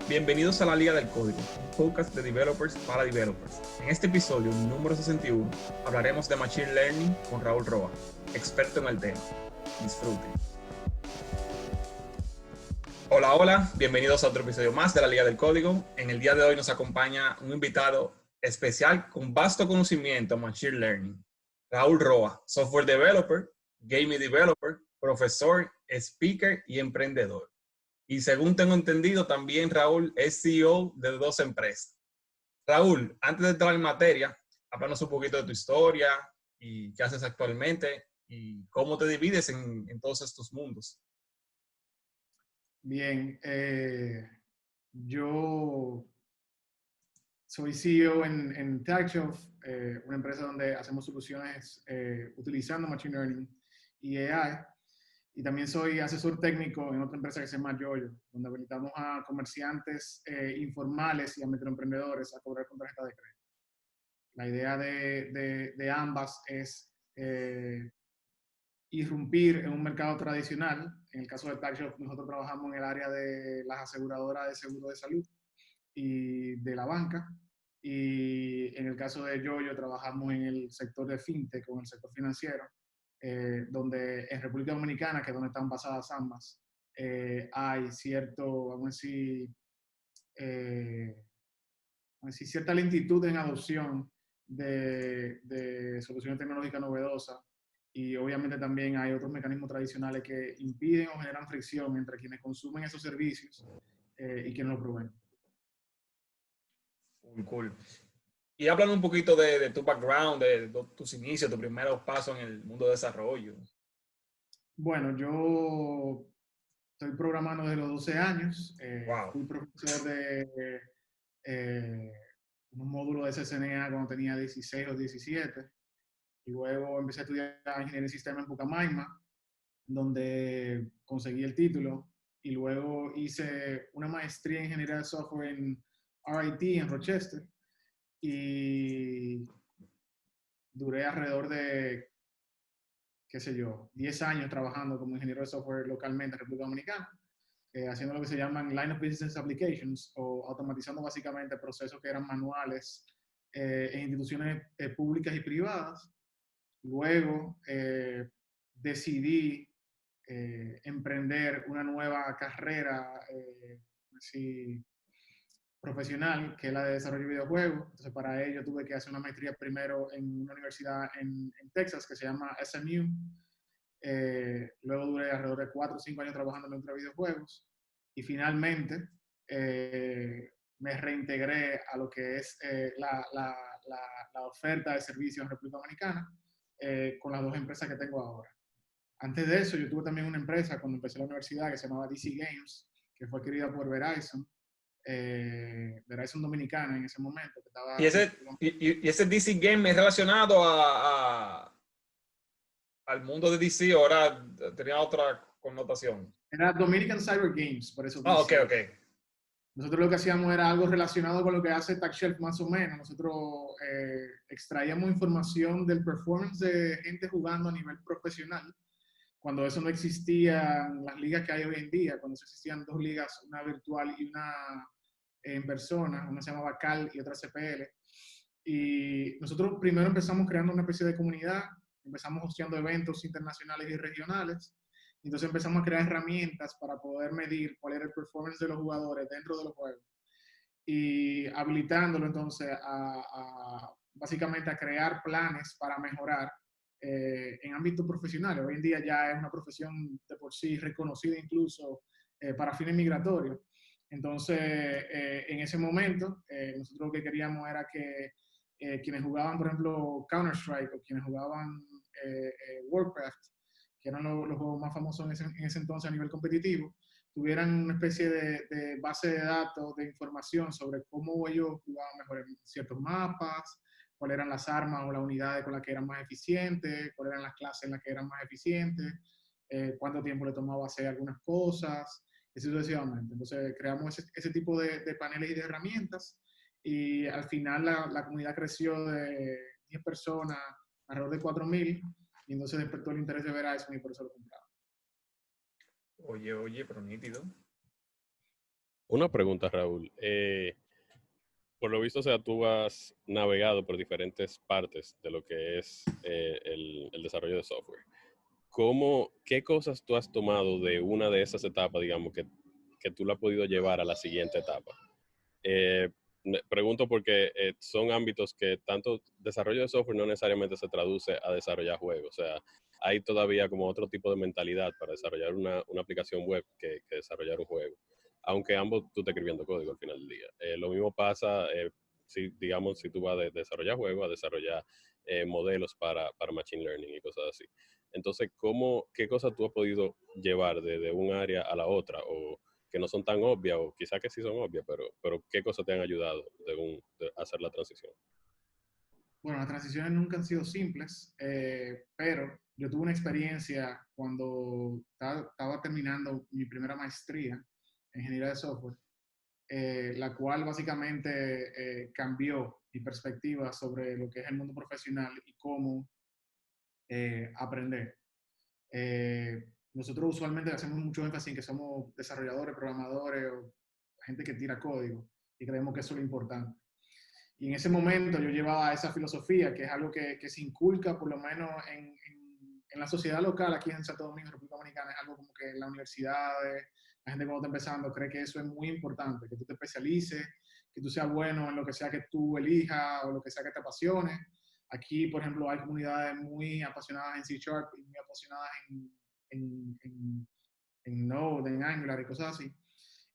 Bienvenidos a la Liga del Código, un podcast de developers para developers. En este episodio número 61 hablaremos de Machine Learning con Raúl Roa, experto en el tema. Disfruten. Hola, hola, bienvenidos a otro episodio más de la Liga del Código. En el día de hoy nos acompaña un invitado especial con vasto conocimiento en Machine Learning. Raúl Roa, software developer, gaming developer, profesor, speaker y emprendedor. Y según tengo entendido, también Raúl es CEO de 2 empresas. Raúl, antes de entrar en materia, háblanos un poquito de tu historia y qué haces actualmente y cómo te divides en todos estos mundos. Bien, yo soy CEO en TagShelf, una empresa donde hacemos soluciones utilizando Machine Learning y AI. Y también soy asesor técnico en otra empresa que se llama Yoyo, donde habilitamos a comerciantes informales y a microemprendedores a cobrar con tarjeta de crédito. La idea de ambas es irrumpir en un mercado tradicional. En el caso de TagShelf, nosotros trabajamos en el área de las aseguradoras de seguro de salud y de la banca. Y en el caso de Yoyo, trabajamos en el sector de fintech, con el sector financiero, donde en República Dominicana, que es donde están basadas ambas, hay cierto, eh, vamos a decir, cierta lentitud en adopción de soluciones tecnológicas novedosas. Y obviamente también hay otros mecanismos tradicionales que impiden o generan fricción entre quienes consumen esos servicios y quienes los proveen. Cool. Y háblanos un poquito de tu background, de tus inicios, tus primeros pasos en el mundo de desarrollo. Bueno, yo estoy programando desde los 12 años. Wow. Fui profesor de eh, un módulo de CCNA cuando tenía 16 o 17. Y luego empecé a estudiar ingeniería de sistema en Pucamaima, donde conseguí el título. Y luego hice una maestría en ingeniería de software en RIT en Rochester. Y duré alrededor de, qué sé yo, 10 años trabajando como ingeniero de software localmente en República Dominicana, haciendo lo que se llaman Line of Business Applications, o automatizando básicamente procesos que eran manuales en instituciones públicas y privadas. Luego decidí emprender una nueva carrera así, profesional, que es la de desarrollo de videojuegos. Entonces, para ello tuve que hacer una maestría primero en una universidad en Texas que se llama SMU. Luego duré alrededor de 4 o 5 años trabajando en la industria de videojuegos. Y finalmente me reintegré a lo que es la oferta de servicios en República Dominicana con las 2 empresas que tengo ahora. Antes de eso, yo tuve también una empresa cuando empecé la universidad que se llamaba DC Games, que fue adquirida por Verizon. Verizon Dominicana en ese momento. Que Y estaba ese, y ese DC Game es relacionado al mundo de DC, ahora tenía otra connotación. Era Dominican Cyber Games, por eso Ah, ok, DC. ok. Nosotros lo que hacíamos era algo relacionado con lo que hace TagShelf más o menos. Nosotros extraíamos información del performance de gente jugando a nivel profesional, cuando eso no existía en las ligas que hay hoy en día, cuando existían 2 ligas, una virtual y una en persona, una se llamaba CAL y otra CPL. Y nosotros primero empezamos creando una especie de comunidad, empezamos hosteando eventos internacionales y regionales. Entonces empezamos a crear herramientas para poder medir cuál era el performance de los jugadores dentro de los juegos y habilitándolo entonces básicamente a crear planes para mejorar en ámbitos profesionales. Hoy en día ya es una profesión de por sí reconocida incluso para fines migratorios. Entonces, en ese momento, nosotros lo que queríamos era que quienes jugaban, por ejemplo, Counter-Strike o quienes jugaban Warcraft, que eran los juegos más famosos en ese entonces a nivel competitivo, tuvieran una especie de base de datos, de información sobre cómo ellos jugaban mejor en ciertos mapas, cuáles eran las armas o las unidades con las que eran más eficientes, cuáles eran las clases en las que eran más eficientes, cuánto tiempo le tomaba hacer algunas cosas, y así sucesivamente. Entonces creamos ese tipo de paneles y de herramientas, y al final la comunidad creció de 10 personas alrededor de 4.000, y entonces despertó el interés de Verizon y por eso lo compramos. Oye, pero nítido. Una pregunta, Raúl. Por lo visto, o sea, tú has navegado por diferentes partes de lo que es el desarrollo de software. ¿Qué cosas tú has tomado de una de esas etapas, digamos, que tú la has podido llevar a la siguiente etapa? Eh, Pregunto porque son ámbitos que tanto desarrollo de software no necesariamente se traduce a desarrollar juegos. O sea, hay todavía como otro tipo de mentalidad para desarrollar una aplicación web que desarrollar un juego. Aunque ambos tú estés escribiendo código al final del día. Lo mismo pasa, si, digamos, si tú vas de desarrollar juegos a desarrollar modelos para Machine Learning y cosas así. Entonces, ¿qué cosas tú has podido llevar de un área a la otra? O que no son tan obvias, o quizás que sí son obvias, pero ¿qué cosas te han ayudado de hacer la transición? Bueno, las transiciones nunca han sido simples, pero yo tuve una experiencia cuando estaba terminando mi primera maestría en ingeniería de software, la cual básicamente cambió mi perspectiva sobre lo que es el mundo profesional y cómo aprender. Nosotros usualmente hacemos mucho énfasis en que somos desarrolladores, programadores o gente que tira código y creemos que eso es lo importante. Y en ese momento yo llevaba esa filosofía, que es algo que se inculca por lo menos en la sociedad local aquí en Santo Domingo, República Dominicana, es algo como que en las universidades, la gente cuando está empezando cree que eso es muy importante, que tú te especialices, que tú seas bueno en lo que sea que tú elijas o lo que sea que te apasione. Aquí, por ejemplo, hay comunidades muy apasionadas en C Sharp y muy apasionadas en, en, en Node, en Angular y cosas así.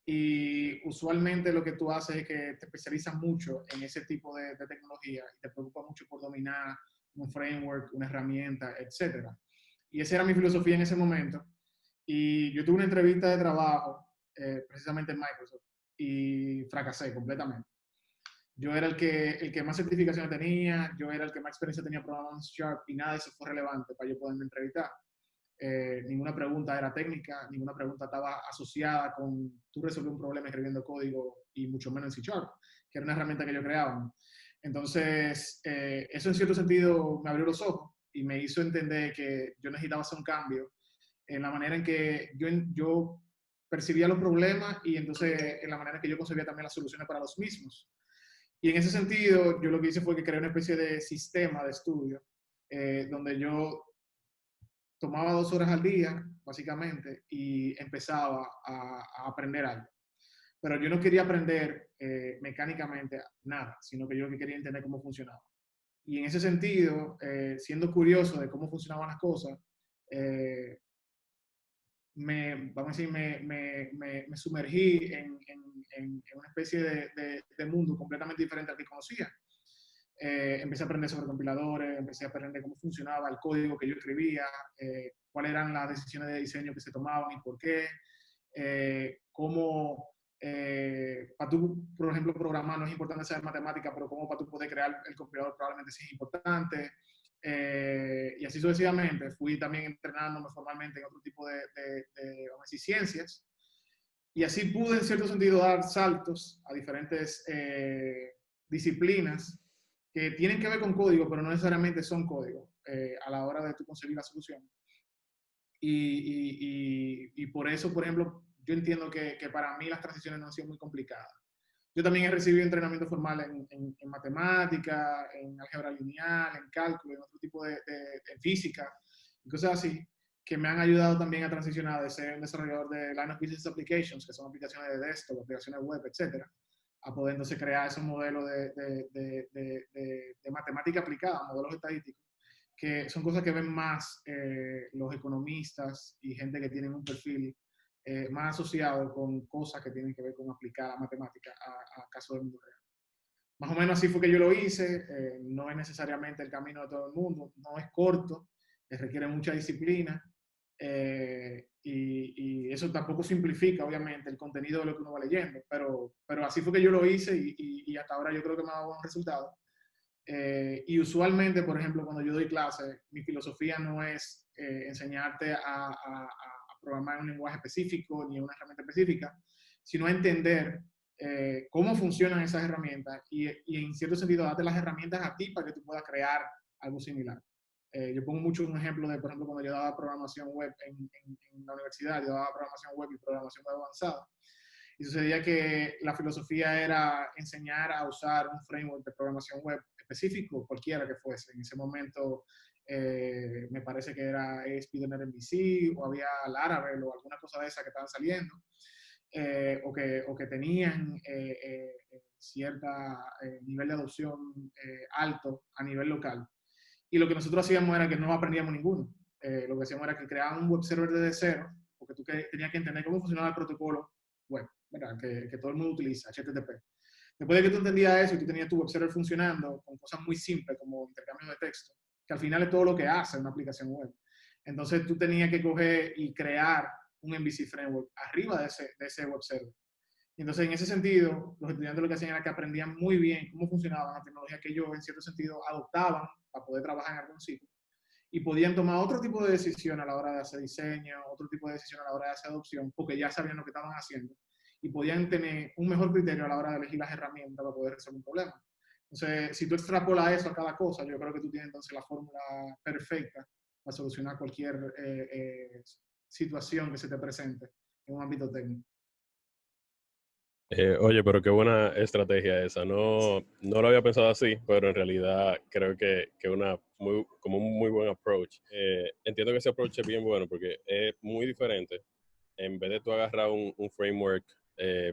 Y usualmente lo que tú haces es que te especializas mucho en ese tipo de tecnología y te preocupas mucho por dominar un framework, una herramienta, etc. Y esa era mi filosofía en ese momento. Y yo tuve una entrevista de trabajo, precisamente en Microsoft, y fracasé completamente. Yo era el que más certificaciones tenía, yo era el que más experiencia tenía programando en Sharp y nada de eso fue relevante para yo poderme entrevistar. Ninguna pregunta era técnica, ninguna pregunta estaba asociada con tú resolver un problema escribiendo código y mucho menos en C Sharp, que era una herramienta que yo creaba. Entonces, eso en cierto sentido me abrió los ojos y me hizo entender que yo necesitaba hacer un cambio en la manera en que yo percibía los problemas y entonces en la manera en que yo concebía también las soluciones para los mismos. Y en ese sentido, yo lo que hice fue que creé una especie de sistema de estudio donde yo tomaba 2 horas al día, básicamente, y empezaba a aprender algo. Pero yo no quería aprender mecánicamente nada, sino que yo lo que quería entender cómo funcionaba. Y en ese sentido, siendo curioso de cómo funcionaban las cosas, eh, vamos a decir, me sumergí en una especie de mundo completamente diferente al que conocía. Empecé a aprender sobre compiladores, empecé a aprender cómo funcionaba el código que yo escribía, cuáles eran las decisiones de diseño que se tomaban y por qué, cómo para tú, por ejemplo, programar no es importante saber matemática, pero cómo para tú poder crear el compilador probablemente sí es importante. Y así sucesivamente. Fui también entrenándome formalmente en otro tipo vamos a decir, ciencias. Y así pude, en cierto sentido, dar saltos a diferentes disciplinas que tienen que ver con código, pero no necesariamente son código a la hora de tú conseguir la solución. Y por eso, por ejemplo, yo entiendo que para mí las transiciones no han sido muy complicadas. Yo también he recibido entrenamiento formal en matemática, en álgebra lineal, en cálculo, en otro tipo de física y cosas así, que me han ayudado también a transicionar de ser un desarrollador de Line of Business Applications, que son aplicaciones de desktop, aplicaciones web, etcétera, a poder entonces crear esos modelos de matemática aplicada, modelos estadísticos, que son cosas que ven más los economistas y gente que tienen un perfil más asociado con cosas que tienen que ver con aplicar la matemática a casos del mundo real. Más o menos así fue que yo lo hice, no es necesariamente el camino de todo el mundo, no es corto, requiere mucha disciplina y eso tampoco simplifica obviamente el contenido de lo que uno va leyendo, pero así fue que yo lo hice y hasta ahora yo creo que me ha dado buenos resultados. Y usualmente, por ejemplo, cuando yo doy clases, mi filosofía no es enseñarte a programar en un lenguaje específico ni en una herramienta específica, sino a entender cómo funcionan esas herramientas y en cierto sentido darte las herramientas a ti para que tú puedas crear algo similar. Yo pongo mucho un ejemplo de, por ejemplo, cuando yo daba programación web en la universidad, yo daba programación web y programación web avanzada. y sucedía que la filosofía era enseñar a usar un framework de programación web específico, cualquiera que fuese. En ese momento me parece que era ASP.NET MVC o había Laravel o alguna cosa de esa que estaban saliendo, o que tenían cierto nivel de adopción alto a nivel local. Y lo que nosotros hacíamos era que no aprendíamos ninguno. Lo que hacíamos era que creábamos un web server desde cero, porque tú tenías que entender cómo funcionaba el protocolo web, ¿verdad? Que todo el mundo utiliza, HTTP. Después de que tú entendías eso y tú tenías tu web server funcionando con cosas muy simples como intercambio de texto, que al final es todo lo que hace una aplicación web. Entonces tú tenías que coger y crear un MVC framework arriba de ese web server. Y entonces, en ese sentido, los estudiantes lo que hacían era que aprendían muy bien cómo funcionaba la tecnología que ellos, en cierto sentido, adoptaban para poder trabajar en algún sitio. Y podían tomar otro tipo de decisión a la hora de hacer diseño, otro tipo de decisión a la hora de hacer adopción, porque ya sabían lo que estaban haciendo. Y podían tener un mejor criterio a la hora de elegir las herramientas para poder resolver un problema. Entonces, si tú extrapolas eso a cada cosa, yo creo que tú tienes entonces la fórmula perfecta para solucionar cualquier situación que se te presente en un ámbito técnico. Oye, pero qué buena estrategia esa. No lo había pensado así, pero en realidad creo que como un muy buen approach. Entiendo que ese approach es bien bueno porque es muy diferente. En vez de tú agarrar un framework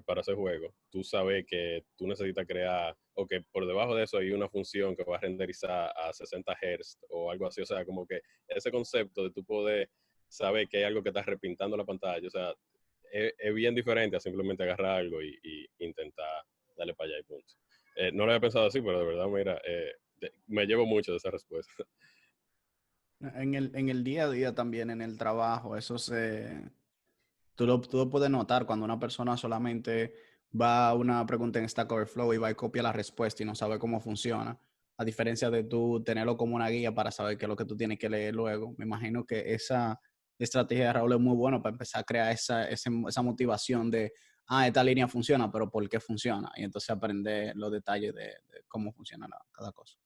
para hacer juego, tú sabes que tú necesitas crear, o que por debajo de eso hay una función que va a renderizar a 60 Hz o algo así. O sea, como que ese concepto de tú poder saber que hay algo que está repintando la pantalla, o sea, es bien diferente a simplemente agarrar algo y intentar darle para allá y punto. No lo había pensado así, pero de verdad, mira, me llevo mucho de esa respuesta. En el día a día también, en el trabajo, tú lo puedes notar cuando una persona solamente va a una pregunta en Stack Overflow y va y copia la respuesta y no sabe cómo funciona. A diferencia de tú tenerlo como una guía para saber qué es lo que tú tienes que leer luego. Me imagino que esa estrategia de Raúl es muy buena para empezar a crear esa motivación de, esta línea funciona, pero ¿por qué funciona? Y entonces aprender los detalles de cómo funciona cada cosa.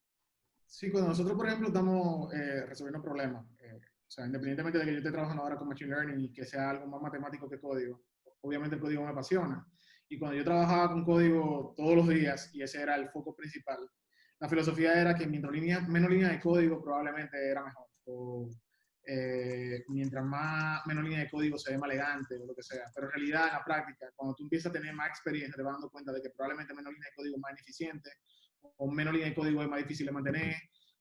Sí, cuando nosotros, por ejemplo, estamos resolviendo problemas, o sea, independientemente de que yo esté trabajando ahora con Machine Learning y que sea algo más matemático que código, obviamente el código me apasiona. Y cuando yo trabajaba con código todos los días, y ese era el foco principal, la filosofía era que mientras menos líneas de código probablemente era mejor. O mientras menos línea de código se ve más elegante o lo que sea. Pero en realidad, en la práctica, cuando tú empiezas a tener más experiencia, te vas dando cuenta de que probablemente menos línea de código es más ineficiente, o menos línea de código es más difícil de mantener,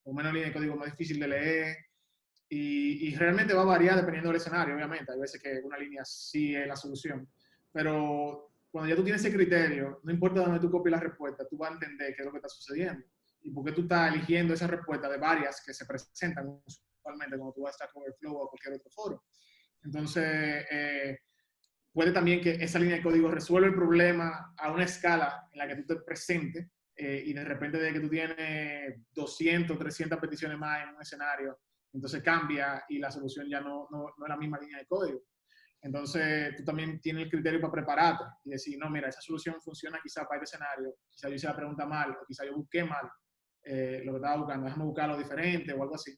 o menos línea de código es más difícil de leer. Y realmente va a variar dependiendo del escenario, obviamente. Hay veces que una línea sí es la solución. Pero cuando ya tú tienes ese criterio, no importa dónde tú copies la respuesta, tú vas a entender qué es lo que está sucediendo. Y por qué tú estás eligiendo esa respuesta de varias que se presentan usualmente cuando tú vas a Stack Overflow o a cualquier otro foro. Entonces, puede también que esa línea de código resuelva el problema a una escala en la que tú te presentes y de repente de que tú tienes 200, 300 peticiones más en un escenario, entonces cambia y la solución ya no es la misma línea de código. Entonces tú también tienes el criterio para prepararte y decir, no, mira, esa solución funciona quizá para este escenario, quizá yo hice la pregunta mal o quizá yo busqué mal lo que estaba buscando, déjame buscarlo diferente o algo así.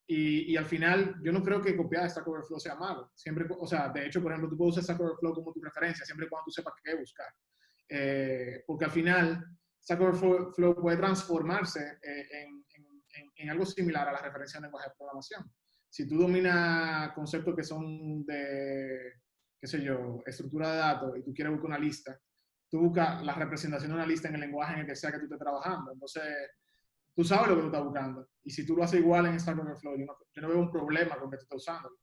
Y al final, yo no creo que copiar Stack Overflow sea malo. Siempre, o sea, de hecho, por ejemplo, tú puedes usar Stack Overflow como tu referencia, siempre y cuando tú sepas qué buscar. Porque al final, Stack Overflow puede transformarse en algo similar a la referencia en lenguaje de programación. Si tú dominas conceptos que son de, qué sé yo, estructura de datos y tú quieres buscar una lista, tú buscas la representación de una lista en el lenguaje en el que sea que tú estés trabajando. Entonces, tú sabes lo que tú estás buscando. Y si tú lo haces igual en Stack Overflow, yo no veo un problema con que tú estés usándolo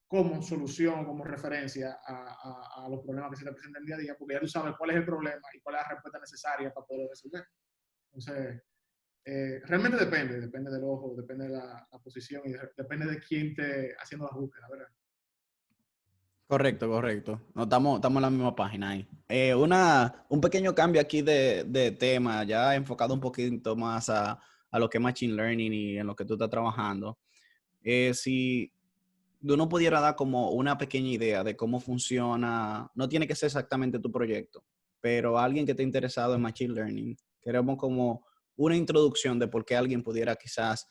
como solución, como referencia a los problemas que se te presentan día a día, porque ya tú sabes cuál es el problema y cuál es la respuesta necesaria para poderlo resolver. Entonces, realmente depende del ojo, depende de la posición y depende de quién esté haciendo la búsqueda, ¿verdad? Correcto, correcto. No, estamos en la misma página ahí. Un pequeño cambio aquí de tema, ya enfocado un poquito más a lo que es Machine Learning y en lo que tú estás trabajando. Si uno pudiera dar como una pequeña idea de cómo funciona, no tiene que ser exactamente tu proyecto, pero alguien que esté interesado en Machine Learning, queremos como una introducción de por qué alguien pudiera quizás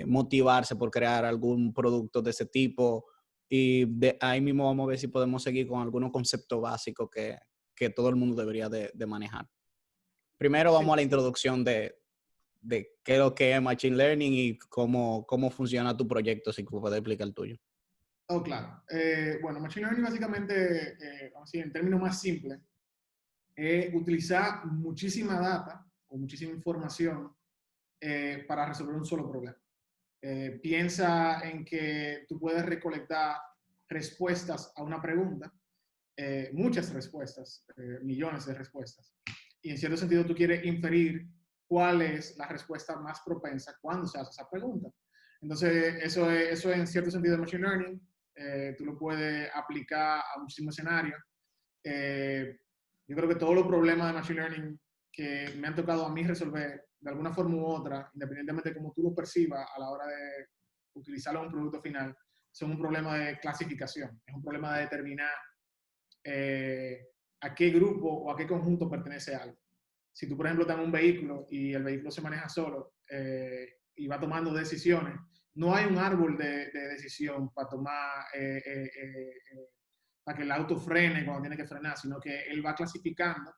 motivarse por crear algún producto de ese tipo y de ahí mismo vamos a ver si podemos seguir con algunos conceptos básicos que todo el mundo debería de manejar. Primero Sí. vamos a la introducción de qué es lo que es Machine Learning y cómo funciona tu proyecto, si puedes explicar el tuyo. Oh, claro. Bueno, Machine Learning básicamente, vamos a decir, en términos más simples, es utilizar muchísima data o muchísima información para resolver un solo problema. Piensa en que tú puedes recolectar respuestas a una pregunta, muchas respuestas, millones de respuestas, y en cierto sentido tú quieres inferir cuál es la respuesta más propensa cuando se hace esa pregunta. Entonces, eso es en cierto sentido de Machine Learning. Tú lo puedes aplicar a muchísimos escenarios. Yo creo que todos los problemas de Machine Learning que me han tocado a mí resolver de alguna forma u otra, independientemente de cómo tú lo percibas a la hora de utilizarlo en un producto final, son un problema de clasificación. Es un problema de determinar a qué grupo o a qué conjunto pertenece algo. Si tú, por ejemplo, estás en un vehículo y el vehículo se maneja solo y va tomando decisiones, no hay un árbol de decisión para tomar, para que el auto frene cuando tiene que frenar, sino que él va clasificando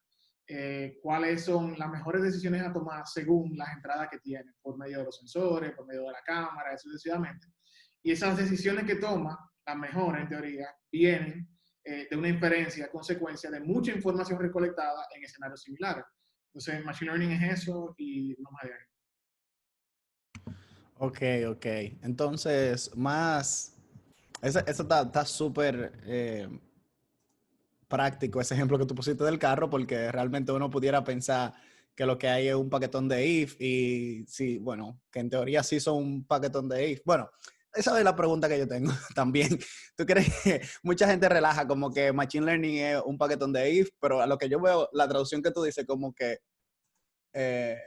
cuáles son las mejores decisiones a tomar según las entradas que tiene, por medio de los sensores, por medio de la cámara, eso sucesivamente. Y esas decisiones que toma, las mejores en teoría, vienen de una inferencia, consecuencia de mucha información recolectada en escenarios similares. Entonces, Machine Learning es eso y no más de ahí. Ok. Entonces, eso está súper práctico, ese ejemplo que tú pusiste del carro, porque realmente uno pudiera pensar que lo que hay es un paquetón de if y sí, bueno, que en teoría sí son un paquetón de if. Bueno, esa es la pregunta que yo tengo también. ¿Tú crees que mucha gente relaja como que Machine Learning es un paquetón de if, pero a lo que yo veo, la traducción que tú dices como que eh,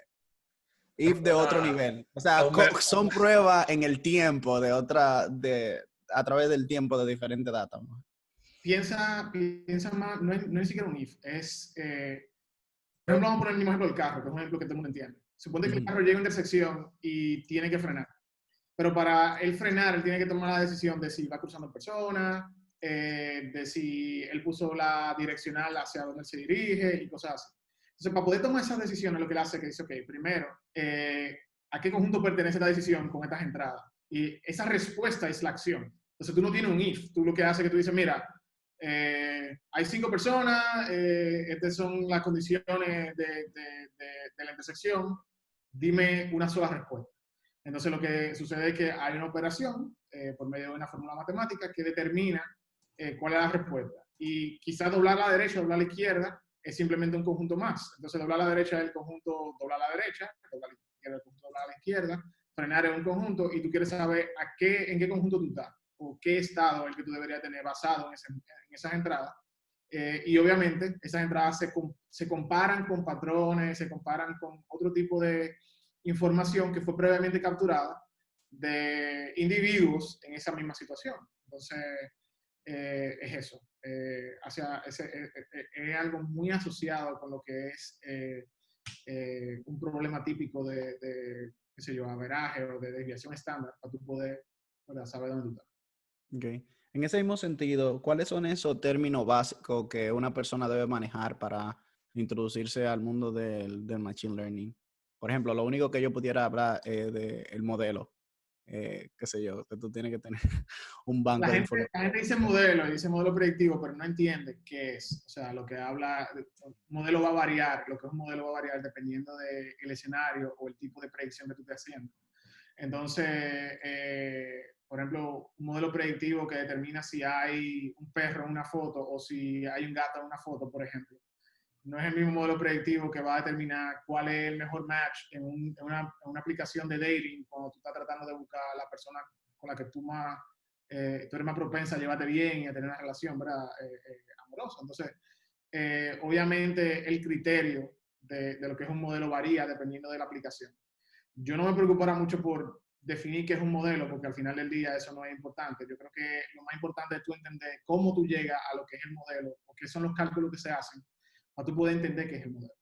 if de otro nivel? O sea, son pruebas en el tiempo a través del tiempo de diferentes datos. Piensa más, no es ni siquiera un if, por ejemplo, vamos a poner el mismo ejemplo del carro, que es un ejemplo que todo el mundo entiende. Suponte que el carro llega a una intersección y tiene que frenar. Pero para él frenar, él tiene que tomar la decisión de si va cruzando personas, de si él puso la direccional hacia donde él se dirige y cosas así. Entonces, para poder tomar esas decisiones, lo que él hace es que dice, ok, primero, ¿a qué conjunto pertenece esta decisión con estas entradas? Y esa respuesta es la acción. Entonces, tú no tienes un if. Tú lo que haces es que tú dices, mira, hay 5 personas, estas son las condiciones de la intersección, dime una sola respuesta. Entonces lo que sucede es que hay una operación por medio de una fórmula matemática que determina cuál es la respuesta. Y quizás doblar a la derecha, doblar a la izquierda es simplemente un conjunto más. Entonces doblar a la derecha es el conjunto doblar a la derecha, doblar a la izquierda el conjunto doblar a la izquierda, frenar es un conjunto y tú quieres saber en qué conjunto tú estás o qué estado es el que tú deberías tener basado en esas entradas. Y obviamente esas entradas se comparan con patrones, se comparan con otro tipo de información que fue previamente capturada de individuos en esa misma situación. Entonces, es eso. Es algo muy asociado con lo que es un problema típico de qué sé yo, averaje o de desviación estándar para tú poder, ¿verdad?, saber dónde tú estás. Okay. En ese mismo sentido, ¿cuáles son esos términos básicos que una persona debe manejar para introducirse al mundo del Machine Learning? Por ejemplo, lo único que yo pudiera hablar es del modelo. Qué sé yo, que tú tienes que tener un banco de información. La gente dice modelo predictivo, pero no entiende qué es. O sea, lo que habla, un modelo va a variar, lo que es un modelo va a variar dependiendo del escenario o el tipo de predicción que tú estés haciendo. Entonces, por ejemplo, un modelo predictivo que determina si hay un perro en una foto o si hay un gato en una foto, por ejemplo. No es el mismo modelo predictivo que va a determinar cuál es el mejor match en una aplicación de dating cuando tú estás tratando de buscar a la persona con la que tú eres más propensa a llevarte bien y a tener una relación, ¿verdad?, amorosa. Entonces, obviamente el criterio de lo que es un modelo varía dependiendo de la aplicación. Yo no me preocupará mucho por definir qué es un modelo, porque al final del día eso no es importante. Yo creo que lo más importante es tú entender cómo tú llegas a lo que es el modelo, o qué son los cálculos que se hacen, para tú poder entender qué es el modelo.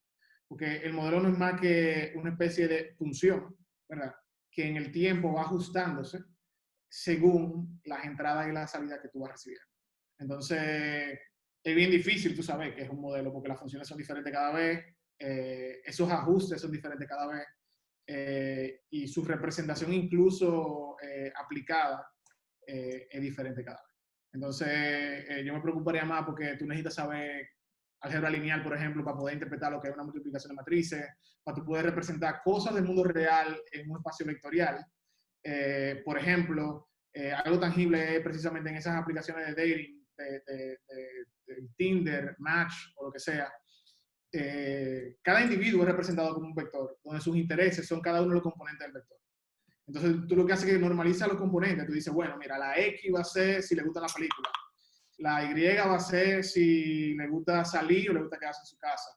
Porque el modelo no es más que una especie de función, ¿verdad?, que en el tiempo va ajustándose según las entradas y las salidas que tú vas a recibir. Entonces, es bien difícil, tú sabes, que es un modelo, porque las funciones son diferentes cada vez, esos ajustes son diferentes cada vez, y su representación incluso aplicada es diferente cada vez. Entonces, yo me preocuparía más porque tú necesitas saber álgebra lineal, por ejemplo, para poder interpretar lo que es una multiplicación de matrices, para tú poder representar cosas del mundo real en un espacio vectorial. Por ejemplo, algo tangible es precisamente en esas aplicaciones de dating, de Tinder, Match o lo que sea. Cada individuo es representado como un vector, donde sus intereses son cada uno de los componentes del vector. Entonces, tú lo que haces es que normaliza los componentes. Tú dices, bueno, mira, la X va a ser si le gusta la película. La Y va a ser si le gusta salir o le gusta quedarse en su casa.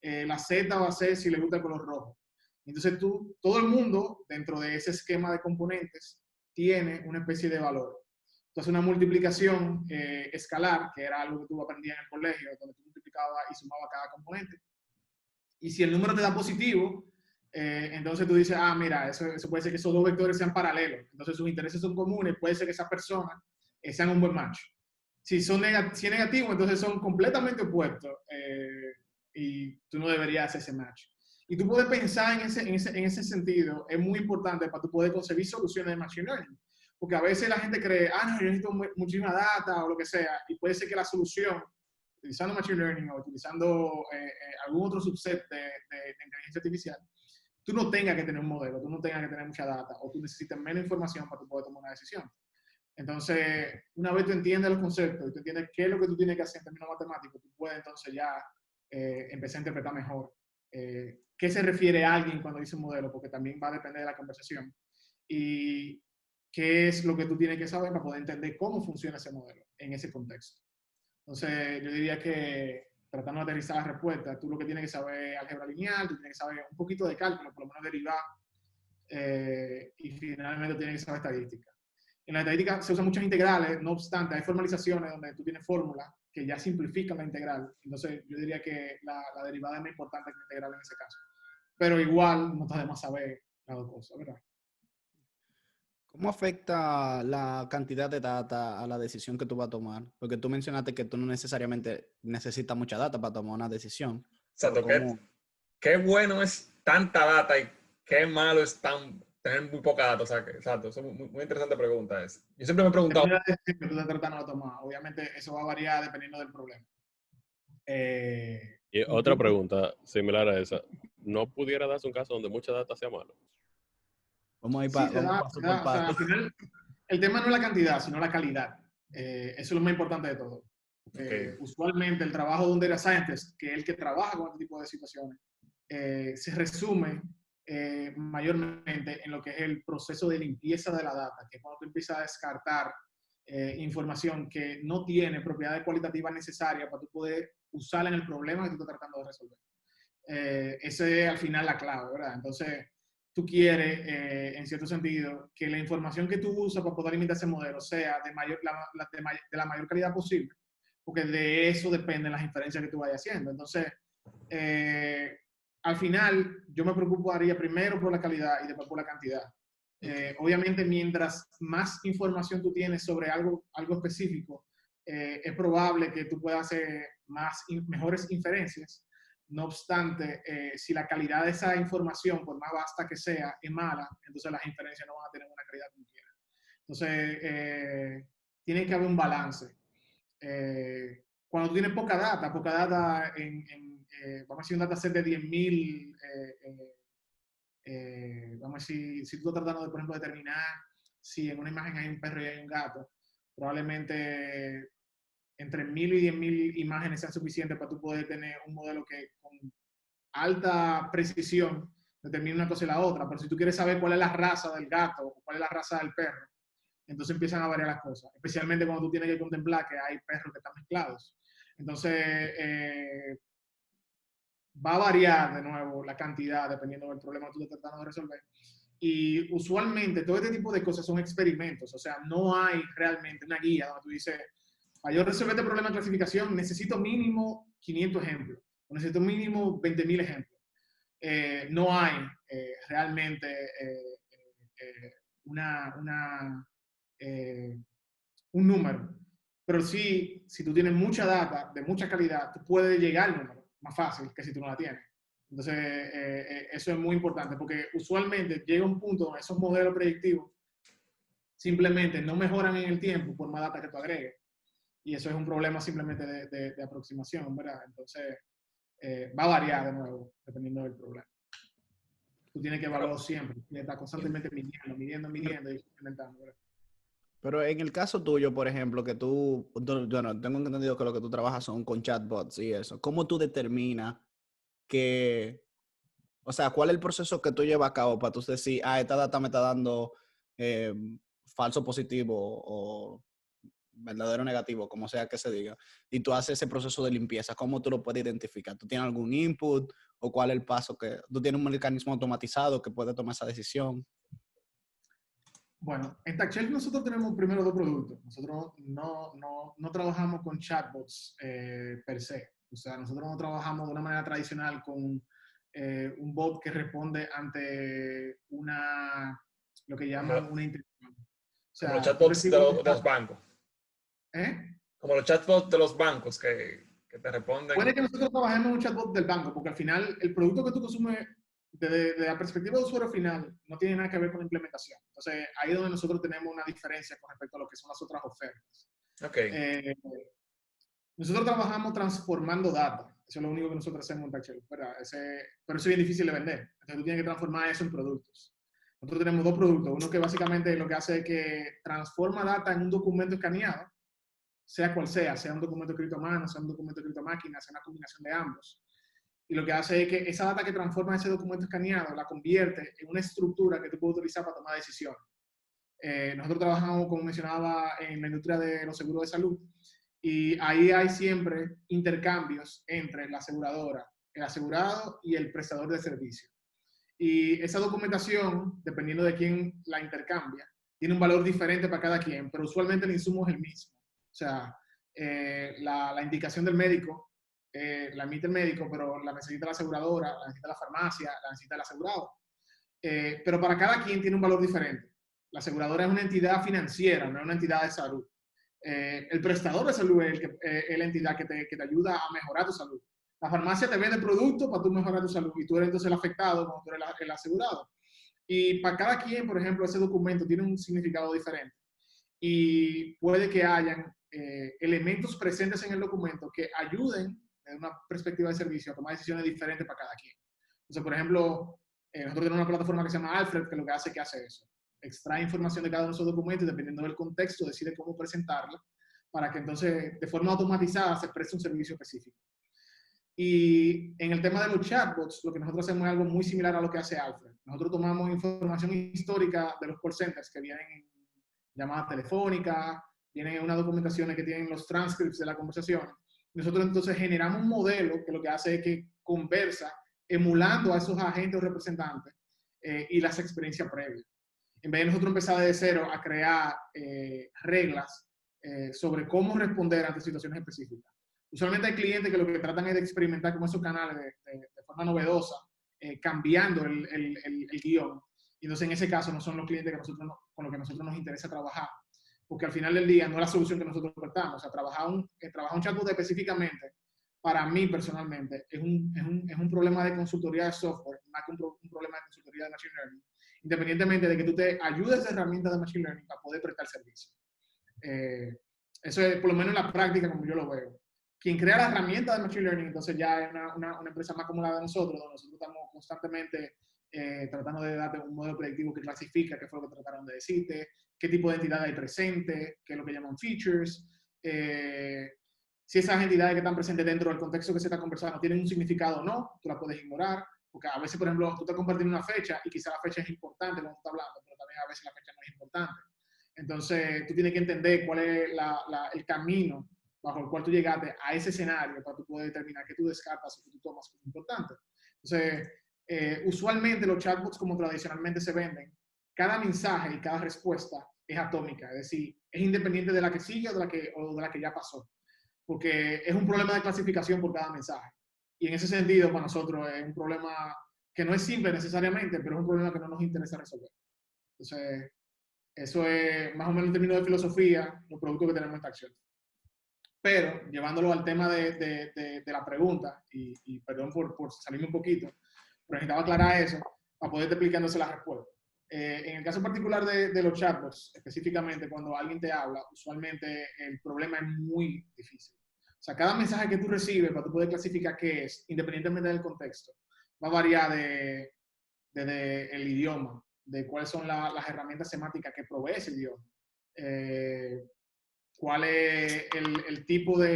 La Z va a ser si le gusta el color rojo. Entonces, todo el mundo, dentro de ese esquema de componentes, tiene una especie de valor. Entonces, una multiplicación escalar, que era algo que tú aprendías en el colegio, donde tú multiplicabas y sumabas cada componente. Y si el número te da positivo, entonces tú dices, ah, mira, eso puede ser que esos dos vectores sean paralelos. Entonces sus intereses son comunes, puede ser que esas personas sean un buen match. Si es negativo, entonces son completamente opuestos y tú no deberías hacer ese match. Y tú puedes pensar en ese sentido, es muy importante para tú poder concebir soluciones de machine learning. Porque a veces la gente cree, ah, no, yo necesito muchísima data o lo que sea, y puede ser que la solución, utilizando machine learning o utilizando algún otro subset de inteligencia artificial, tú no tengas que tener un modelo, tú no tengas que tener mucha data, o tú necesitas menos información para tú poder tomar una decisión. Entonces, una vez tú entiendes los conceptos y tú entiendes qué es lo que tú tienes que hacer en términos matemáticos, tú puedes entonces ya empezar a interpretar mejor qué se refiere a alguien cuando dice un modelo, porque también va a depender de la conversación. Y qué es lo que tú tienes que saber para poder entender cómo funciona ese modelo en ese contexto. Entonces, yo diría que tratando de aterrizar la respuesta, tú lo que tienes que saber es álgebra lineal, tú tienes que saber un poquito de cálculo, por lo menos derivar, y finalmente tienes que saber estadística. En la estadística se usan muchas integrales, no obstante, hay formalizaciones donde tú tienes fórmulas que ya simplifican la integral. Entonces, yo diría que la derivada es más importante que la integral en ese caso. Pero igual, no está de más saber las dos cosas, ¿verdad? ¿Cómo afecta la cantidad de data a la decisión que tú vas a tomar? Porque tú mencionaste que tú no necesariamente necesitas mucha data para tomar una decisión. Exacto, qué bueno es tanta data y qué malo es tener muy poca data. O sea, exacto, eso es muy interesante pregunta. Yo siempre me he preguntado. La decisión que tú estás tratando de tomar, obviamente eso va a variar dependiendo del problema. Y otra pregunta similar a esa, ¿no pudiera darse un caso donde mucha data sea malo? Vamos a ir Sí, se da. paso O por sea, paso. al final, el tema no es la cantidad, sino la calidad. Eso es lo más importante de todo. Okay. Usualmente el trabajo de un data scientist, que es el que trabaja con este tipo de situaciones, se resume mayormente en lo que es el proceso de limpieza de la data, que es cuando tú empiezas a descartar información que no tiene propiedades cualitativas necesarias para tú poder usarla en el problema que tú estás tratando de resolver. Ese es al final la clave, ¿verdad? Entonces, tú quieres, en cierto sentido, que la información que tú usas para poder limitar ese modelo sea de la mayor calidad posible, porque de eso dependen las inferencias que tú vayas haciendo. Entonces, al final, yo me preocuparía primero por la calidad y después por la cantidad. Obviamente, mientras más información tú tienes sobre algo específico, es probable que tú puedas hacer mejores inferencias. No obstante, si la calidad de esa información, por más vasta que sea, es mala, entonces las inferencias no van a tener una calidad como quiera. Entonces, tiene que haber un balance. Cuando tú tienes poca data, vamos a decir un dataset de 10.000, vamos a decir, si tú estás tratando de, por ejemplo, determinar si en una imagen hay un perro y hay un gato, probablemente entre 1.000 y 10.000 imágenes sean suficientes para tú poder tener un modelo que con alta precisión determine una cosa y la otra. Pero si tú quieres saber cuál es la raza del gato o cuál es la raza del perro, entonces empiezan a variar las cosas, especialmente cuando tú tienes que contemplar que hay perros que están mezclados. Entonces, va a variar de nuevo la cantidad dependiendo del problema que tú estás tratando de resolver. Y usualmente todo este tipo de cosas son experimentos, o sea, no hay realmente una guía donde tú dices, para yo resolver este problema de clasificación necesito mínimo 500 ejemplos, o necesito mínimo 20.000 ejemplos. No hay realmente una un número. Pero sí, si tú tienes mucha data de mucha calidad, tú puedes llegar al número más fácil que si tú no la tienes. Entonces, eso es muy importante porque usualmente llega un punto donde esos modelos predictivos simplemente no mejoran en el tiempo por más data que tú agregues. Y eso es un problema simplemente de aproximación, ¿verdad? Entonces, va a variar de nuevo, dependiendo del problema. Tú tienes que evaluar siempre, tienes que estar constantemente midiendo y experimentando, ¿verdad? Pero en el caso tuyo, por ejemplo, que bueno, tengo entendido que lo que tú trabajas son con chatbots y eso. ¿Cómo tú determinas que, o sea, cuál es el proceso que tú llevas a cabo para tú decir, esta data me está dando eh, falso positivo o verdadero negativo, como sea que se diga, y tú haces ese proceso de limpieza? ¿Cómo tú lo puedes identificar? ¿Tú tienes algún input o cuál es el paso que tú tienes un mecanismo automatizado que puede tomar esa decisión? Bueno, en TaxShelf nosotros tenemos primero dos productos. Nosotros no trabajamos con chatbots per se. O sea, nosotros no trabajamos de una manera tradicional con un bot que responde ante lo que llaman una interacción. O Como los sea, tú chatbots recibes de los bancos. ¿eh? Como los chatbots de los bancos que te responden. Puede que nosotros trabajemos en un chatbot del banco, porque al final el producto que tú consumes desde la perspectiva de usuario final no tiene nada que ver con la implementación. Entonces, ahí es donde nosotros tenemos una diferencia con respecto a lo que son las otras ofertas. Ok. Nosotros trabajamos transformando data. Eso es lo único que nosotros hacemos en TaxShelf, ¿verdad? Pero eso es bien difícil de vender. Entonces, tú tienes que transformar eso en productos. Nosotros tenemos dos productos. Uno que básicamente lo que hace es que transforma data en un documento escaneado, sea cual sea un documento escrito a mano, sea un documento escrito a máquina, sea una combinación de ambos. Y lo que hace es que esa data que transforma ese documento escaneado la convierte en una estructura que tú puedes utilizar para tomar decisiones. Nosotros trabajamos, como mencionaba, en la industria de los seguros de salud y ahí hay siempre intercambios entre la aseguradora, el asegurado y el prestador de servicio. Y esa documentación, dependiendo de quién la intercambia, tiene un valor diferente para cada quien, pero usualmente el insumo es el mismo. O sea, la indicación del médico la emite el médico, pero la necesita la aseguradora, la necesita la farmacia, la necesita el asegurado. Pero para cada quien tiene un valor diferente. La aseguradora es una entidad financiera, no es una entidad de salud. El prestador de salud es la entidad que te ayuda a mejorar tu salud. La farmacia te vende productos para tú mejorar tu salud y tú eres entonces el afectado cuando tú eres el asegurado. Y para cada quien, por ejemplo, ese documento tiene un significado diferente. Y puede que hayan elementos presentes en el documento que ayuden desde una perspectiva de servicio a tomar decisiones diferentes para cada quien. Entonces, por ejemplo, nosotros tenemos una plataforma que se llama Alfred, que lo que hace eso. Extrae información de cada uno de esos documentos y dependiendo del contexto decide cómo presentarla para que entonces de forma automatizada se preste un servicio específico. Y en el tema de los chatbots, lo que nosotros hacemos es algo muy similar a lo que hace Alfred. Nosotros tomamos información histórica de los call centers que vienen en llamadas telefónicas, vienen unas documentaciones que tienen los transcripts de la conversación. Nosotros entonces generamos un modelo que lo que hace es que conversa emulando a esos agentes o representantes y las experiencias previas. En vez de nosotros empezar desde cero a crear reglas sobre cómo responder ante situaciones específicas. Usualmente hay clientes que lo que tratan es de experimentar con esos canales de forma novedosa, cambiando el guión. Y entonces en ese caso no son los clientes que con los que nosotros nos interesa trabajar. Porque al final del día no es la solución que nosotros ofertamos. O sea, trabajar un chatbot específicamente, para mí personalmente, es un problema de consultoría de software, más que un problema de consultoría de Machine Learning. Independientemente de que tú te ayudes de herramientas de Machine Learning para poder prestar servicio. Eso es, por lo menos en la práctica, como yo lo veo. Quien crea la herramienta de Machine Learning, entonces ya es una empresa más como la de nosotros, donde nosotros estamos constantemente tratando de darte un modelo predictivo que clasifica qué fue lo que trataron de decirte, qué tipo de entidad hay presente, qué es lo que llaman features, si esas entidades que están presentes dentro del contexto que se está conversando tienen un significado o no, tú la puedes ignorar, porque a veces, por ejemplo, tú estás compartiendo una fecha y quizá la fecha es importante cuando tú estás hablando, pero también a veces la fecha no es importante. Entonces, tú tienes que entender cuál es el camino bajo el cual tú llegaste a ese escenario para tú poder determinar qué tú descartas o qué tú tomas como importante. Entonces, usualmente los chatbots como tradicionalmente se venden, cada mensaje y cada respuesta es atómica, es decir, es independiente de la que sigue o de la que ya pasó, porque es un problema de clasificación por cada mensaje. Y en ese sentido, para nosotros es un problema que no es simple necesariamente, pero es un problema que no nos interesa resolver. Entonces, Eso es más o menos en términos de filosofía, los productos que tenemos en TaxShelf. Pero llevándolo al tema de la pregunta, y perdón por salirme un poquito, pero necesitaba aclarar eso para poder explicándose la respuesta. En el caso particular de los chatbots, específicamente cuando alguien te habla, usualmente el problema es muy difícil. O sea, cada mensaje que tú recibes para tú poder clasificar qué es, independientemente del contexto, va a variar de el idioma, de cuáles son las herramientas semánticas que provee ese idioma. Cuál es el tipo vamos a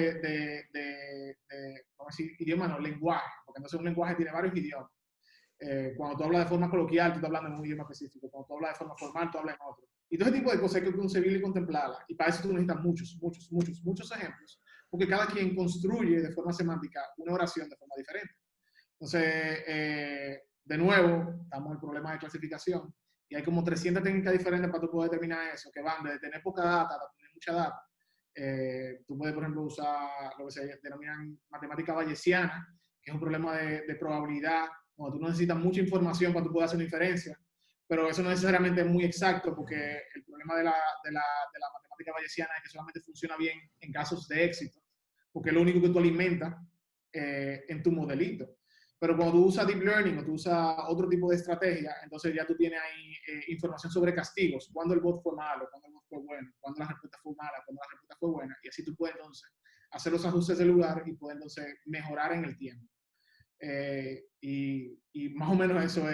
decir, idioma, no, lenguaje, porque entonces un lenguaje tiene varios idiomas. Cuando tú hablas de forma coloquial, tú estás hablando en un idioma específico. Cuando tú hablas de forma formal, tú hablas en otro. Y todo ese tipo de cosas hay que concebir y contemplarlas. Y para eso tú necesitas muchos ejemplos. Porque cada quien construye de forma semántica una oración de forma diferente. Entonces, de nuevo, estamos en el problema de clasificación. Y hay como 300 técnicas diferentes para tú poder determinar eso, que van desde tener poca data hasta tener mucha data. Tú puedes, por ejemplo, usar lo que se denominan matemática bayesiana, que es un problema de probabilidad, donde tú necesitas mucha información para tú poder hacer una inferencia, pero eso no necesariamente es muy exacto, porque el problema de la matemática bayesiana es que solamente funciona bien en casos de éxito, porque es lo único que tú alimentas en tu modelito. Pero cuando tú usas Deep Learning o tú usas otro tipo de estrategia, entonces ya tú tienes ahí información sobre castigos, cuándo el bot fue malo, cuándo el bot fue bueno, cuándo la respuesta fue mala, cuándo la respuesta fue buena, y así tú puedes entonces hacer los ajustes del lugar y puedes entonces mejorar en el tiempo. Y más o menos eso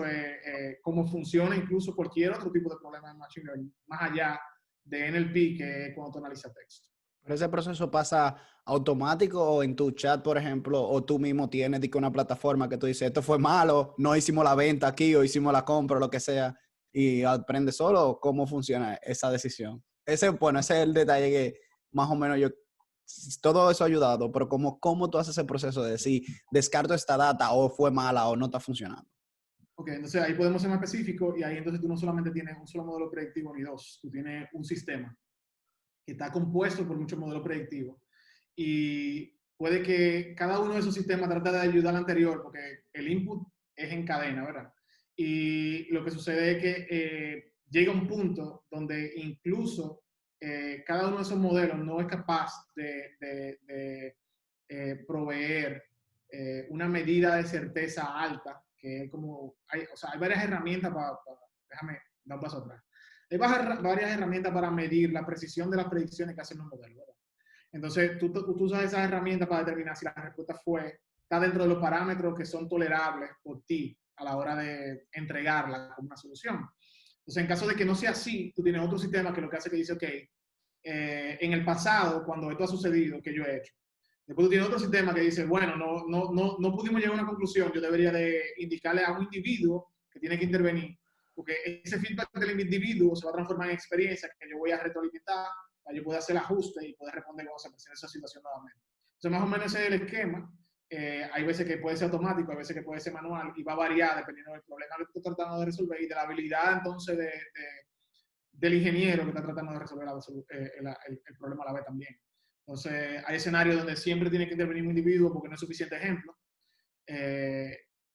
es cómo funciona incluso cualquier otro tipo de problema de Machine Learning, más allá de NLP, que es cuando tú analizas texto. ¿Pero ese proceso pasa automático o en tu chat, por ejemplo, o tú mismo tienes una plataforma que tú dices, esto fue malo, no hicimos la venta aquí o hicimos la compra o lo que sea, y aprendes solo cómo funciona esa decisión? Bueno, ese es el detalle que más o menos todo eso ha ayudado, pero ¿cómo tú haces ese proceso de decir, descarto esta data o fue mala o no está funcionando? Ok, entonces ahí podemos ser más específicos y ahí entonces tú no solamente tienes un solo modelo predictivo ni dos, tú tienes un sistema que está compuesto por muchos modelos predictivos. Y puede que cada uno de esos sistemas trate de ayudar al anterior, porque el input es en cadena, ¿verdad? Y lo que sucede es que llega un punto donde incluso cada uno de esos modelos no es capaz de proveer una medida de certeza alta, que es como, o sea, hay varias herramientas déjame dar un paso atrás. Hay varias herramientas para medir la precisión de las predicciones que hacen los modelos, ¿verdad? Entonces, tú usas esas herramientas para determinar si la respuesta está dentro de los parámetros que son tolerables por ti a la hora de entregarla como una solución. Entonces, en caso de que no sea así, tú tienes otro sistema que lo que hace que dice, ok, en el pasado, cuando esto ha sucedido, ¿qué yo he hecho? Después tú tienes otro sistema que dice, bueno, no pudimos llegar a una conclusión, yo debería de indicarle a un individuo que tiene que intervenir, porque ese feedback del individuo se va a transformar en experiencia que yo voy a retroalimentar, para yo poder hacer el ajuste y poder responder cuando se presente esa situación nuevamente. Entonces, más o menos ese es el esquema. Hay veces que puede ser automático, hay veces que puede ser manual y va a variar dependiendo del problema que tú estás tratando de resolver y de la habilidad entonces del ingeniero que está tratando de resolver el problema a la vez también. Entonces, hay escenarios donde siempre tiene que intervenir un individuo porque no es suficiente ejemplo.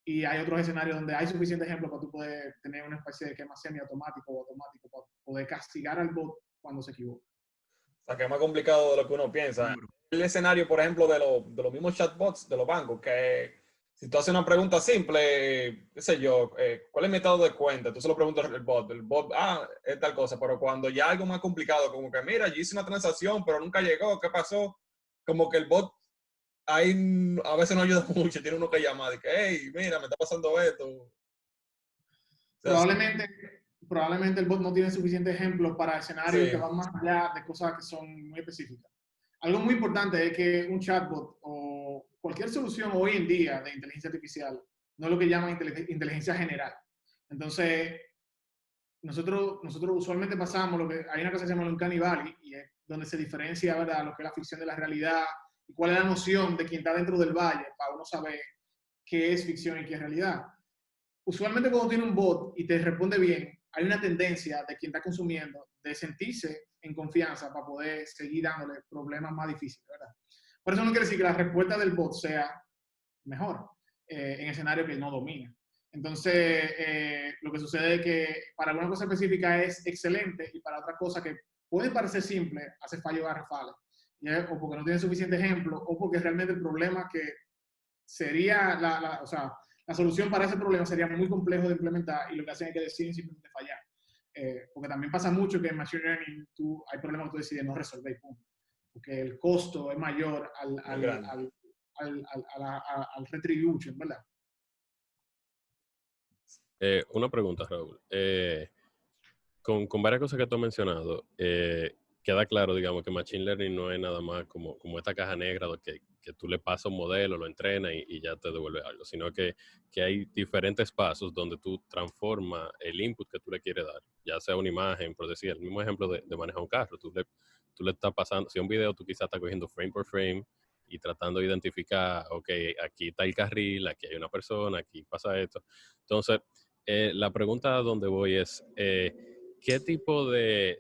Y hay otros escenarios donde hay suficiente ejemplo para tú poder tener una especie de esquema semiautomático o automático para poder castigar al bot cuando se equivoca. O sea, que es más complicado de lo que uno piensa. El escenario, por ejemplo, de los mismos chatbots de los bancos, que si tú haces una pregunta simple, qué sé yo, ¿cuál es mi estado de cuenta? Tú se lo preguntas al bot, es tal cosa, pero cuando ya algo más complicado, como que mira, yo hice una transacción, pero nunca llegó, ¿qué pasó? Como que el bot ahí a veces no ayuda mucho, tiene uno que llamar, de que, hey, mira, me está pasando esto. O sea, Probablemente el bot no tiene suficiente ejemplo para escenarios que sí. van más allá de cosas que son muy específicas. Algo muy importante es que un chatbot o cualquier solución hoy en día de inteligencia artificial no es lo que llaman inteligencia general. Entonces, nosotros usualmente pasamos hay una cosa que se llama el Uncanny Valley, y es donde se diferencia, ¿verdad?, lo que es la ficción de la realidad y cuál es la noción de quien está dentro del valle para uno saber qué es ficción y qué es realidad. Usualmente cuando tiene un bot y te responde bien, hay una tendencia de quien está consumiendo de sentirse en confianza para poder seguir dándole problemas más difíciles, ¿verdad? Por eso no quiere decir que la respuesta del bot sea mejor en escenario que no domina. Entonces, lo que sucede es que para alguna cosa específica es excelente y para otra cosa que puede parecer simple, hace fallo garrafales. O porque no tiene suficiente ejemplo, o porque realmente el problema que sería, o sea, la solución para ese problema sería muy complejo de implementar y lo que hacen es que deciden simplemente fallar. Porque también pasa mucho que en Machine Learning hay problemas que tú decides no resolver, punto. Porque el costo es mayor al retribution, ¿verdad? Una pregunta, Raúl. Con varias cosas que tú has mencionado, queda claro, digamos, que Machine Learning no es nada más como esta caja negra que tú le pasas un modelo, lo entrenas y ya te devuelve algo, sino que hay diferentes pasos donde tú transformas el input que tú le quieres dar, ya sea una imagen, por decir, el mismo ejemplo de manejar un carro, tú le estás pasando, si un video tú quizás estás cogiendo frame por frame y tratando de identificar, ok, aquí está el carril, aquí hay una persona, aquí pasa esto. Entonces, la pregunta a donde voy es, ¿qué tipo de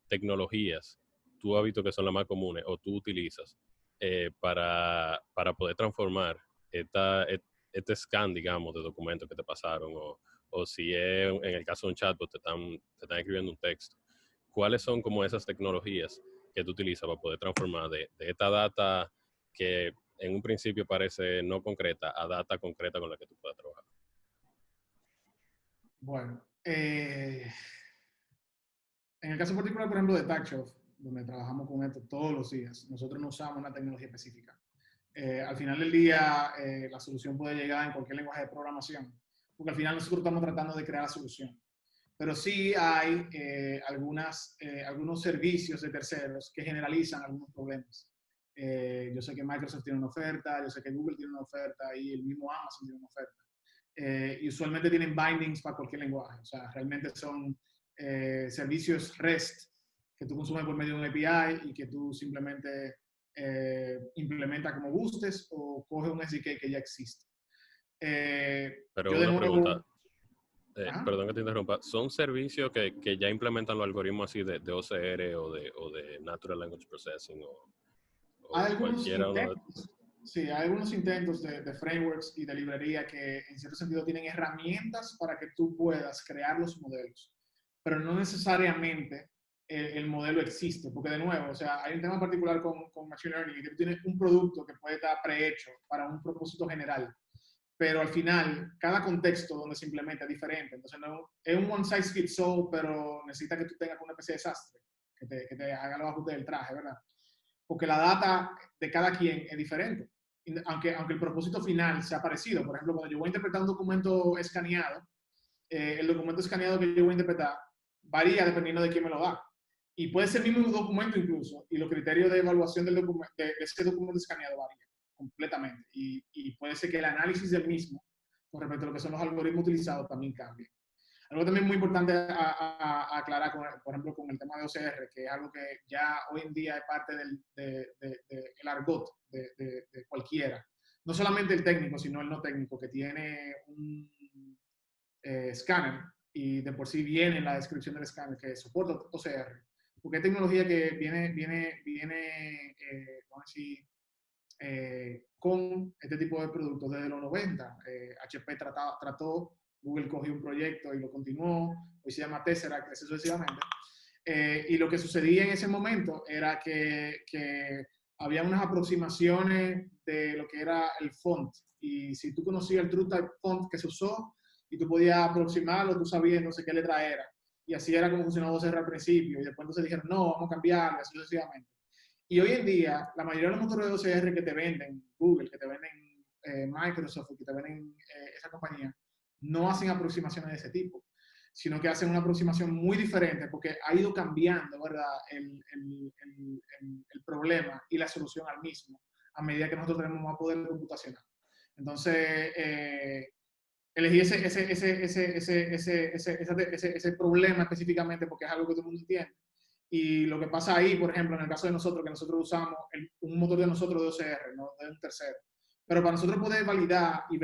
tecnologías tú has visto que son las más comunes o tú utilizas para poder transformar este scan, digamos, de documentos que te pasaron o si es en el caso de un chatbot te están escribiendo un texto? ¿Cuáles son como esas tecnologías que tú utilizas para poder transformar de esta data que en un principio parece no concreta a data concreta con la que tú puedas trabajar? Bueno, en el caso particular, por ejemplo, de TagShop, donde trabajamos con esto todos los días, nosotros no usamos una tecnología específica. Al final del día, la solución puede llegar en cualquier lenguaje de programación, porque al final nosotros estamos tratando de crear la solución. Pero sí hay algunos servicios de terceros que generalizan algunos problemas. Yo sé que Microsoft tiene una oferta, yo sé que Google tiene una oferta y el mismo Amazon tiene una oferta. Y usualmente tienen bindings para cualquier lenguaje. O sea, realmente son servicios REST que tú consumes por medio de un API y que tú simplemente implementa como gustes o coge un SDK que ya existe. Pero Yo de una nuevo, pregunta, perdón que te interrumpa, ¿son servicios que ya implementan los algoritmos así de OCR o de Natural Language Processing hay o algunos cualquiera uno de... intentos, sí, hay algunos intentos de frameworks y de librería que en cierto sentido tienen herramientas para que tú puedas crear los modelos, pero no necesariamente el modelo existe, porque de nuevo, o sea, hay un tema particular con Machine Learning, que tú tienes un producto que puede estar prehecho para un propósito general, pero al final, cada contexto donde se implementa es diferente. Entonces, no, es un one size fits all, pero necesita que tú tengas una especie de sastre que te haga los ajustes del traje, ¿verdad? Porque la data de cada quien es diferente. Aunque el propósito final sea parecido. Por ejemplo, cuando yo voy a interpretar un documento escaneado, el documento escaneado que yo voy a interpretar varía dependiendo de quién me lo da. Y puede ser el mismo documento incluso, y los criterios de evaluación de ese documento escaneado varían completamente. Y puede ser que el análisis del mismo, con respecto a lo que son los algoritmos utilizados, también cambie. Algo también muy importante a aclarar, por ejemplo, con el tema de OCR, que es algo que ya hoy en día es parte del argot de cualquiera. No solamente el técnico, sino el no técnico, que tiene un escáner y de por sí viene en la descripción del escáner que soporta OCR. Porque hay tecnología que viene vamos a decir, con este tipo de productos desde los 90. HP trató, Google cogió un proyecto y lo continuó, hoy se llama Tesseract, así sucesivamente. Y lo que sucedía en ese momento era que había unas aproximaciones de lo que era el font. Y si tú conocías el TrueType font que se usó y tú podías aproximarlo, tú sabías no sé qué letra era. Y así era como funcionaba OCR al principio. Y después entonces dijeron, no, vamos a cambiarlo, así sucesivamente. Y hoy en día, la mayoría de los motores de OCR que te venden Google, que te venden Microsoft, que te venden esa compañía, no hacen aproximaciones de ese tipo, sino que hacen una aproximación muy diferente porque ha ido cambiando, ¿verdad?, el problema y la solución al mismo a medida que nosotros tenemos más poder computacional. Entonces, elegí ese problema específicamente porque es algo que todo el mundo entiende. Y lo que pasa ahí, por ejemplo, en el caso de nosotros, que nosotros usamos un motor de nosotros de OCR, no de un tercero. Pero para nosotros poder validar y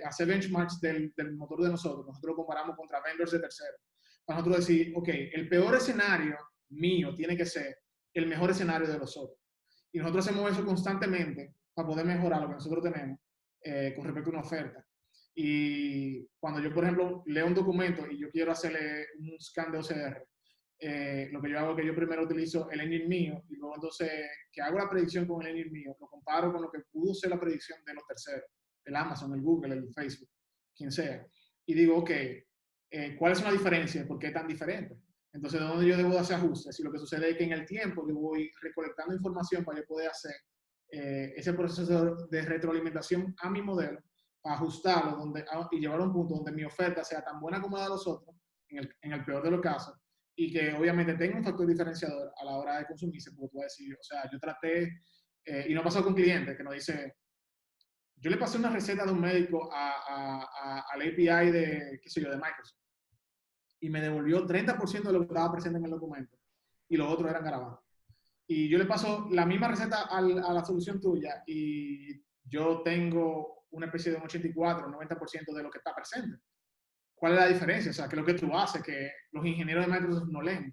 hacer benchmarks del motor de nosotros lo comparamos contra vendors de terceros. Para nosotros decir, ok, el peor escenario mío tiene que ser el mejor escenario de los otros. Y nosotros hacemos eso constantemente para poder mejorar lo que nosotros tenemos con respecto a una oferta. Y cuando yo, por ejemplo, leo un documento y yo quiero hacerle un scan de OCR, lo que yo hago es que yo primero utilizo el engine mío y luego entonces que hago la predicción con el engine mío, lo comparo con lo que pudo ser la predicción de los terceros, el Amazon, el Google, el Facebook, quien sea. Y digo, ok, ¿cuál es una diferencia? ¿Por qué tan diferente? Entonces, ¿de dónde yo debo hacer ajustes? Y lo que sucede es que en el tiempo yo voy recolectando información para yo poder hacer ese proceso de retroalimentación a mi modelo, para ajustarlo y llevarlo a un punto donde mi oferta sea tan buena como la de los otros, en el peor de los casos, y que obviamente tenga un factor diferenciador a la hora de consumirse, porque tú vas a decir, o sea, yo traté, y no ha pasado con clientes que nos dice, yo le pasé una receta de un médico al API de, qué sé yo, de Microsoft, y me devolvió 30% de lo que estaba presente en el documento, y los otros eran grabados. Y yo le paso la misma receta a la solución tuya, y yo tengo una especie de un 84, 90% de lo que está presente. ¿Cuál es la diferencia? O sea, ¿qué es lo que tú haces? Que los ingenieros de Microsoft no leen.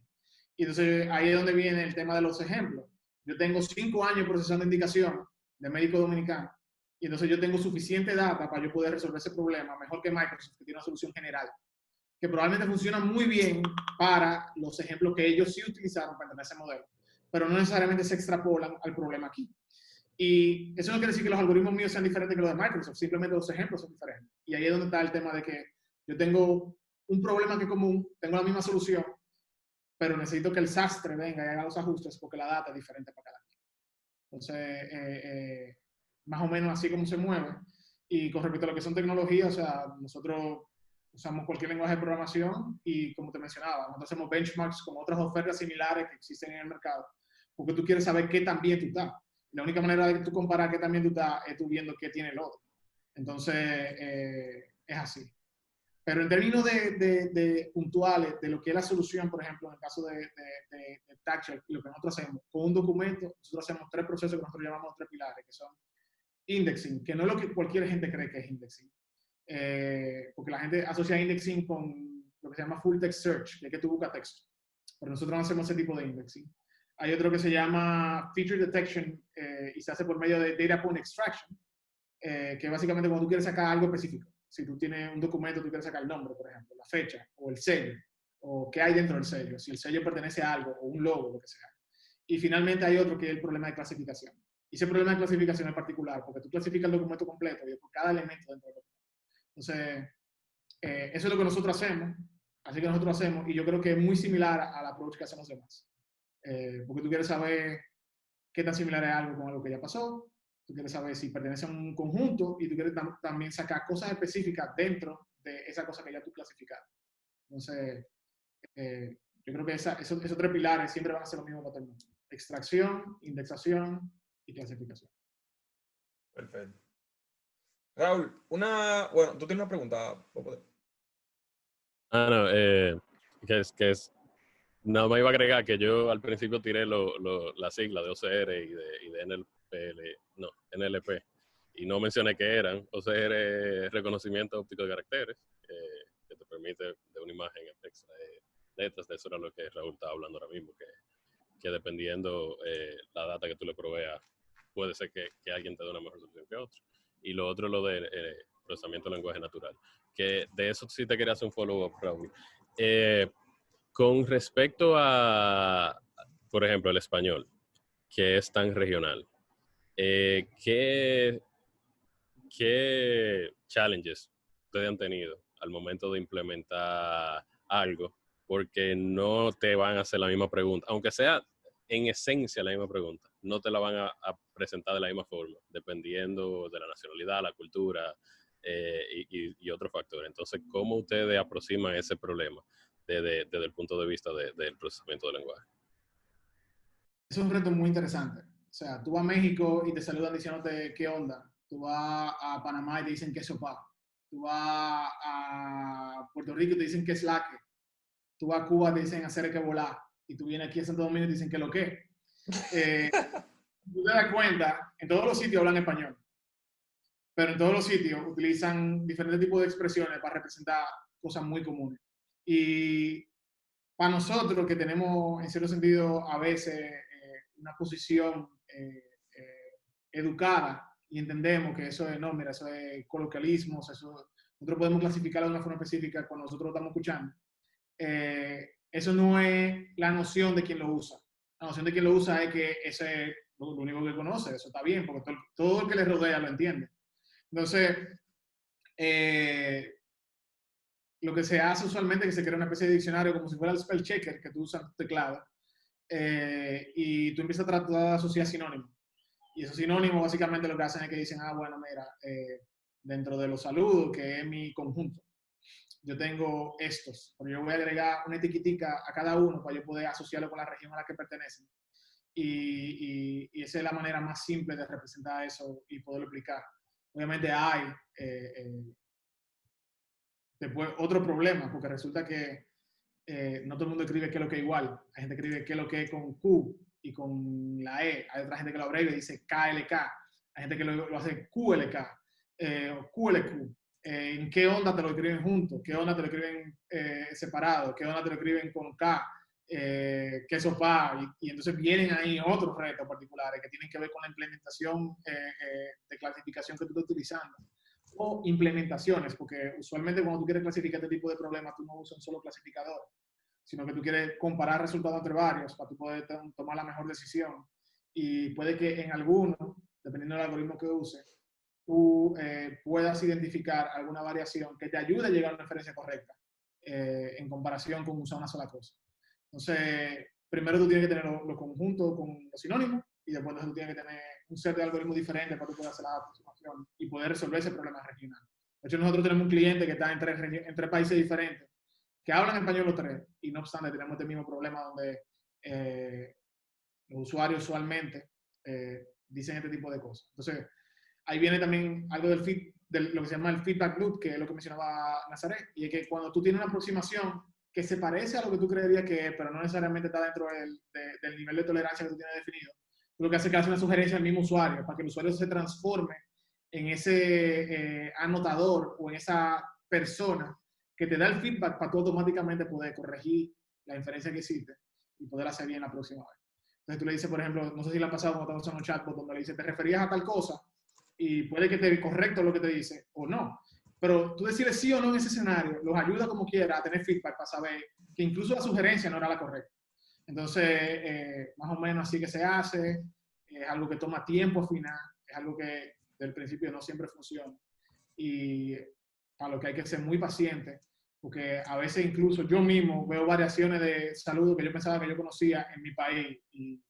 Y entonces ahí es donde viene el tema de los ejemplos. Yo tengo 5 años procesando indicación de médico dominicano y entonces yo tengo suficiente data para yo poder resolver ese problema mejor que Microsoft, que tiene una solución general, que probablemente funciona muy bien para los ejemplos que ellos sí utilizaron para entender ese modelo, pero no necesariamente se extrapolan al problema aquí. Y eso no quiere decir que los algoritmos míos sean diferentes que los de Microsoft, simplemente los ejemplos son diferentes. Y ahí es donde está el tema de que yo tengo un problema que es común, tengo la misma solución, pero necesito que el sastre venga y haga los ajustes porque la data es diferente para cada quien. Entonces, más o menos así como se mueve. Y con respecto a lo que son tecnologías, o sea, nosotros usamos cualquier lenguaje de programación y, como te mencionaba, nosotros hacemos benchmarks con otras ofertas similares que existen en el mercado, porque tú quieres saber qué tan bien tú estás. La única manera de que tú comparar qué tan bien tú estás es tú viendo qué tiene el otro. Entonces, es así. Pero en términos de puntuales, de lo que es la solución, por ejemplo, en el caso de TaxShelf, lo que nosotros hacemos, con un documento, nosotros hacemos 3 procesos que nosotros llamamos 3 pilares, que son indexing, que no es lo que cualquier gente cree que es indexing. Porque la gente asocia indexing con lo que se llama full text search, que es que tú buscas texto. Pero nosotros no hacemos ese tipo de indexing. Hay otro que se llama feature detection y se hace por medio de data point extraction, que básicamente cuando tú quieres sacar algo específico. Si tú tienes un documento, tú quieres sacar el nombre, por ejemplo, la fecha, o el sello, o qué hay dentro del sello, si el sello pertenece a algo, o un logo, lo que sea. Y finalmente hay otro que es el problema de clasificación. Y ese problema de clasificación es particular, porque tú clasificas el documento completo y por cada elemento dentro del documento. Entonces, eso es lo que nosotros hacemos, así que nosotros hacemos, y yo creo que es muy similar al approach que hacen los demás. Porque tú quieres saber qué tan similar es algo con algo que ya pasó, tú quieres saber si pertenece a un conjunto y tú quieres también sacar cosas específicas dentro de esa cosa que ya tú clasificaste. Entonces, yo creo que esos 3 pilares siempre van a ser lo mismo para todo el mundo. Extracción, indexación y clasificación. Perfecto. Raúl, bueno, tú tienes una pregunta. No, nada más iba a agregar que yo al principio tiré la sigla de OCR y de NLP. Y no mencioné qué eran. OCR es reconocimiento óptico de caracteres, que te permite de una imagen extraer letras. De eso era lo que Raúl estaba hablando ahora mismo, que dependiendo la data que tú le proveas, puede ser que alguien te dé una mejor solución que otro. Y lo otro es lo de procesamiento de lenguaje natural. Que de eso sí te quería hacer un follow-up, Raúl. Con respecto a, por ejemplo, el español, que es tan regional, ¿qué challenges ustedes han tenido al momento de implementar algo? Porque no te van a hacer la misma pregunta, aunque sea en esencia la misma pregunta, no te la van a presentar de la misma forma, dependiendo de la nacionalidad, la cultura y otros factores. Entonces, ¿cómo ustedes aproximan ese problema desde el punto de vista del procesamiento del lenguaje? Es un reto muy interesante. O sea, tú vas a México y te saludan diciéndote qué onda. Tú vas a Panamá y te dicen que es sopa. Tú vas a Puerto Rico y te dicen que es laque. Tú vas a Cuba y te dicen hacer que volar. Y tú vienes aquí a Santo Domingo y te dicen que lo que. Tú te das cuenta, en todos los sitios hablan español. Pero en todos los sitios utilizan diferentes tipos de expresiones para representar cosas muy comunes. Y para nosotros que tenemos, en cierto sentido, a veces una posición educada y entendemos que eso es, no, mira, eso es coloquialismos, eso, nosotros podemos clasificarlo de una forma específica cuando nosotros lo estamos escuchando. Eso no es la noción de quien lo usa. La noción de quien lo usa es que ese es lo único que conoce, eso está bien, porque todo el que le rodea lo entiende. Entonces, lo que se hace usualmente es que se crea una especie de diccionario como si fuera el spell checker que tú usas en tu teclado, y tú empiezas a tratar de asociar sinónimos. Y esos sinónimos básicamente lo que hacen es que dicen, bueno, mira, dentro de los saludos, que es mi conjunto, yo tengo estos, pero yo voy a agregar una etiquetica a cada uno para yo poder asociarlo con la región a la que pertenecen. Y esa es la manera más simple de representar eso y poderlo explicar. Obviamente hay después otro problema, porque resulta que no todo el mundo escribe qué es lo que es igual. Hay gente que escribe qué es lo que es con Q y con la E. Hay otra gente que lo abrevia y dice KLK. Hay gente que lo hace QLK o QLQ. ¿En qué onda te lo escriben juntos? ¿Qué onda te lo escriben separado? ¿Qué onda te lo escriben con K? ¿Qué sopa? Y entonces vienen ahí otros retos particulares que tienen que ver con la implementación de clasificación que tú estás utilizando. O implementaciones, porque usualmente cuando tú quieres clasificar este tipo de problemas, tú no usas un solo clasificador, sino que tú quieres comparar resultados entre varios para tú poder tomar la mejor decisión. Y puede que en alguno, dependiendo del algoritmo que uses, tú puedas identificar alguna variación que te ayude a llegar a una inferencia correcta en comparación con usar una sola cosa. Entonces, primero tú tienes que tener los conjuntos con los sinónimos y después tú tienes que tener un set de algoritmos diferentes para que tú puedas hacer la aproximación y poder resolver ese problema regional. De hecho, nosotros tenemos un cliente que está en tres países diferentes que hablan español los tres y no obstante tenemos este mismo problema donde los usuarios usualmente dicen este tipo de cosas. Entonces, ahí viene también algo de lo que se llama el feedback loop, que es lo que mencionaba Nazaret, y es que cuando tú tienes una aproximación que se parece a lo que tú creerías que es, pero no necesariamente está dentro del nivel de tolerancia que tú tienes definido, tú lo que hace es que hace una sugerencia al mismo usuario, para que el usuario se transforme en ese anotador o en esa persona que te da el feedback para tú automáticamente poder corregir la inferencia que hiciste y poder hacer bien la próxima vez. Entonces tú le dices, por ejemplo, no sé si le ha pasado cuando estamos en un chatbot donde le dices, te referías a tal cosa, y puede que esté correcto lo que te dice o no. Pero tú decides sí o no en ese escenario, los ayuda como quiera a tener feedback para saber que incluso la sugerencia no era la correcta. Entonces, más o menos así que se hace, es algo que toma tiempo afinar, es algo que del principio no siempre funciona. Y para lo que hay que ser muy paciente, porque a veces incluso yo mismo veo variaciones de saludos que yo pensaba que yo conocía en mi país y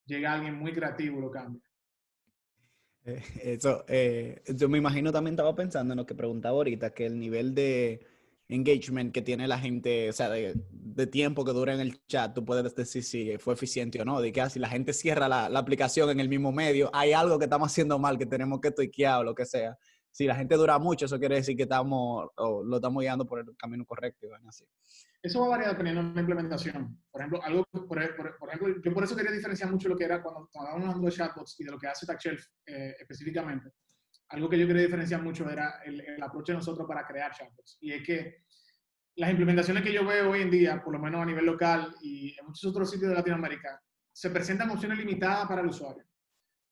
llega alguien muy creativo y lo cambia. Yo me imagino también estaba pensando en lo que preguntaba ahorita, que el nivel de engagement que tiene la gente, o sea, de tiempo que dura en el chat, tú puedes decir si fue eficiente o no, de que si la gente cierra la aplicación en el mismo medio, hay algo que estamos haciendo mal, que tenemos que tuiquear o lo que sea. Si la gente dura mucho, eso quiere decir que lo estamos guiando por el camino correcto y van así. Eso va a variar dependiendo de la implementación. Por ejemplo, ejemplo, yo por eso quería diferenciar mucho lo que era cuando estábamos hablando de chatbots y de lo que hace TaxShelf específicamente. Algo que yo quería diferenciar mucho era el approach de nosotros para crear chatbots. Y es que las implementaciones que yo veo hoy en día, por lo menos a nivel local y en muchos otros sitios de Latinoamérica, se presentan opciones limitadas para el usuario.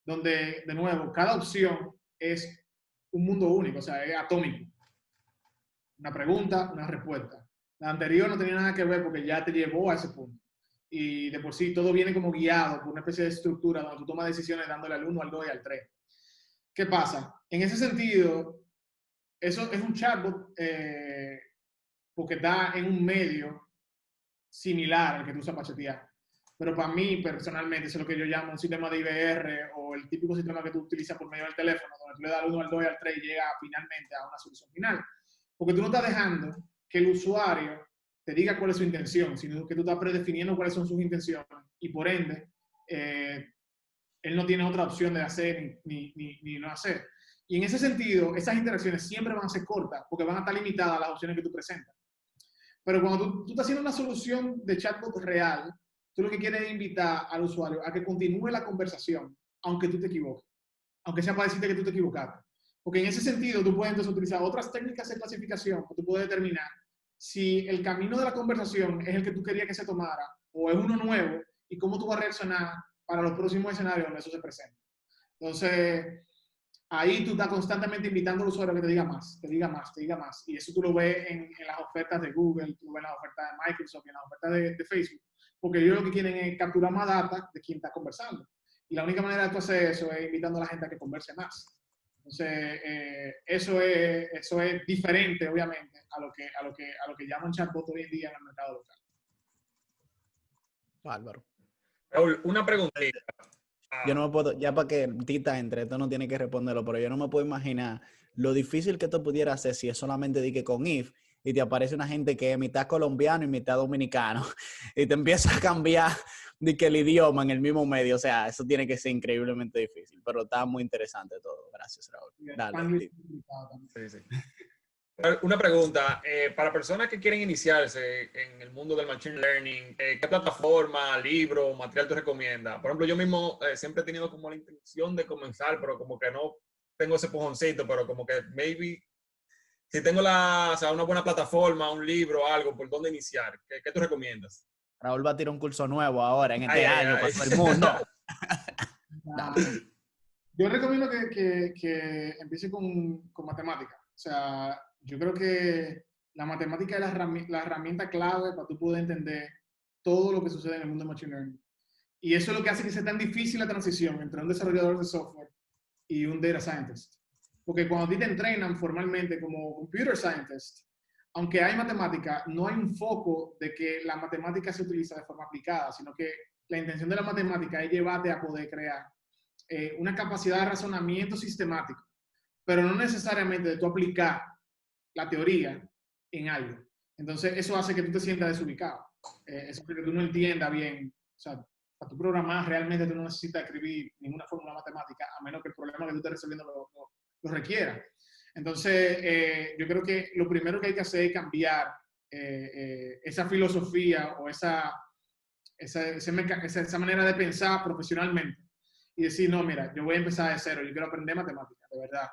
Donde, de nuevo, cada opción es un mundo único, o sea, es atómico. Una pregunta, una respuesta. La anterior no tenía nada que ver porque ya te llevó a ese punto. Y de por sí todo viene como guiado por una especie de estructura donde tú tomas decisiones dándole al 1, al 2 y al 3. ¿Qué pasa? En ese sentido, eso es un chatbot porque está en un medio similar al que tú usas para chatear. Pero para mí, personalmente, eso es lo que yo llamo un sistema de IVR o el típico sistema que tú utilizas por medio del teléfono, donde tú le das al 1, al 2 y al 3 y llega finalmente a una solución final. Porque tú no estás dejando que el usuario te diga cuál es su intención, sino que tú estás predefiniendo cuáles son sus intenciones y por ende él no tiene otra opción de hacer ni no hacer. Y en ese sentido, esas interacciones siempre van a ser cortas porque van a estar limitadas a las opciones que tú presentas. Pero cuando tú estás haciendo una solución de chatbot real, tú lo que quieres es invitar al usuario a que continúe la conversación, aunque tú te equivoques, aunque sea para decirte que tú te equivocaste. Porque en ese sentido tú puedes entonces utilizar otras técnicas de clasificación que tú puedes determinar si el camino de la conversación es el que tú querías que se tomara o es uno nuevo y cómo tú vas a reaccionar para los próximos escenarios donde eso se presente. Entonces, ahí tú estás constantemente invitando al usuario a que te diga más, te diga más, te diga más. Y eso tú lo ves en las ofertas de Google, tú lo ves en las ofertas de Microsoft, en las ofertas de Facebook, porque ellos lo que quieren es capturar más data de quien está conversando. Y la única manera de tú hacer eso es invitando a la gente a que converse más. Entonces, eso es diferente, obviamente, a lo que llaman chatbot hoy en día en el mercado local. Bárbaro. Raúl, una preguntita. Yo no me puedo, ya para que Tita entre, esto no tiene que responderlo, pero yo no me puedo imaginar lo difícil que esto pudiera hacer si es solamente de que con if y te aparece una gente que es mitad colombiano y mitad dominicano y te empieza a cambiar de que el idioma en el mismo medio. O sea, eso tiene que ser increíblemente difícil, pero está muy interesante todo. Gracias, Raúl. Dale, Sí, sí. Una pregunta, para personas que quieren iniciarse en el mundo del Machine Learning, ¿qué plataforma, libro, material tú recomiendas? Por ejemplo, yo mismo siempre he tenido como la intención de comenzar, pero como que no tengo ese pujoncito, pero como que maybe si tengo o sea, una buena plataforma, un libro, algo, ¿por dónde iniciar? ¿Qué tú recomiendas? Raúl va a tirar un curso nuevo ahora, en este Ay, año, ay. para todo el mundo. Yo recomiendo que empiece con matemática. O sea, yo creo que la matemática es la herramienta clave para tú poder entender todo lo que sucede en el mundo de Machine Learning. Y eso es lo que hace que sea tan difícil la transición entre un desarrollador de software y un data scientist. Porque cuando a ti te entrenan formalmente como computer scientist, aunque hay matemática, no hay un foco de que la matemática se utiliza de forma aplicada, sino que la intención de la matemática es llevarte a poder crear una capacidad de razonamiento sistemático, pero no necesariamente de tú aplicar la teoría en algo. Entonces, eso hace que tú te sientas desubicado. Eso hace que tú no entiendas bien. O sea, para tu programar realmente tú no necesitas escribir ninguna fórmula matemática, a menos que el problema que tú estés resolviendo lo requiera. Entonces, yo creo que lo primero que hay que hacer es cambiar esa filosofía o esa manera de pensar profesionalmente y decir, no, mira, yo voy a empezar de cero, yo quiero aprender matemáticas, de verdad.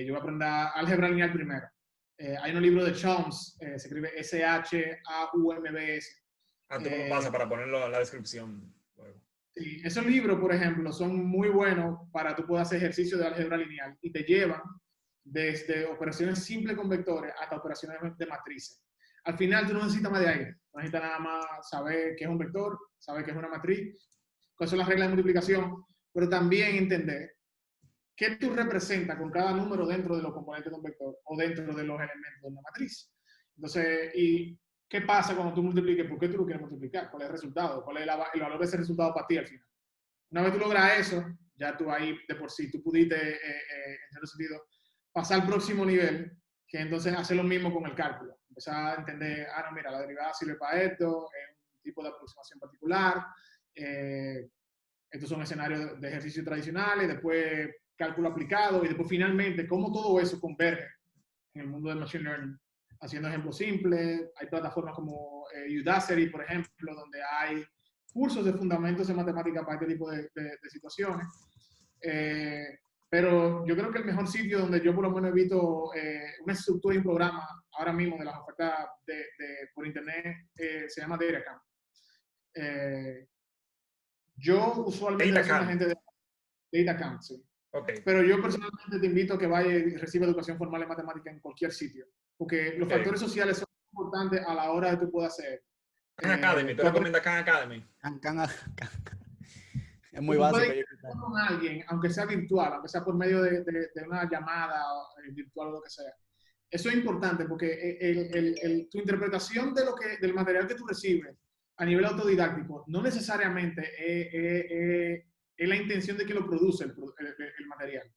Yo voy a aprender álgebra lineal primero. Hay un libro de Chomsky, se escribe S-H-A-U-M-B-S. ¿Tú me lo pasas para ponerlo en la descripción luego? Sí, esos libros, por ejemplo, son muy buenos para tú poder hacer ejercicios de álgebra lineal y te llevan desde operaciones simples con vectores hasta operaciones de matrices. Al final tú no necesitas más de ahí, no necesitas nada más saber qué es un vector, saber qué es una matriz, cuáles son las reglas de multiplicación, pero también entender qué tú representas con cada número dentro de los componentes de un vector o dentro de los elementos de una matriz. Entonces, ¿y qué pasa cuando tú multipliques? ¿Por qué tú lo quieres multiplicar? ¿Cuál es el resultado? ¿Cuál es el valor de ese resultado para ti al final? Una vez tú logras eso, ya tú ahí de por sí, tú pudiste, en cierto sentido, pasar al próximo nivel, que entonces hacer lo mismo con el cálculo. Empezar a entender, no, mira, la derivada sirve para esto, es un tipo de aproximación particular, estos son escenarios de ejercicio tradicionales, después cálculo aplicado y después finalmente cómo todo eso converge en el mundo del Machine Learning. Haciendo ejemplos simples, hay plataformas como Udacity, por ejemplo, donde hay cursos de fundamentos en matemática para este tipo de situaciones. Pero yo creo que el mejor sitio donde yo por lo menos he visto una estructura y un programa ahora mismo de las ofertas por internet se llama DataCamp. Yo usualmente soy una gente de DataCamp, sí. Okay. Pero yo personalmente te invito a que vaya y reciba educación formal en matemática en cualquier sitio, porque los factores sociales son importantes a la hora de tú puedas hacer. Khan Academy, ¿tú recomiendas Khan Academy? Es muy básico. Con alguien, aunque sea virtual, aunque sea por medio de una llamada virtual o lo que sea. Eso es importante porque tu interpretación del material que tú recibes a nivel autodidáctico no necesariamente es la intención de que lo produce el material.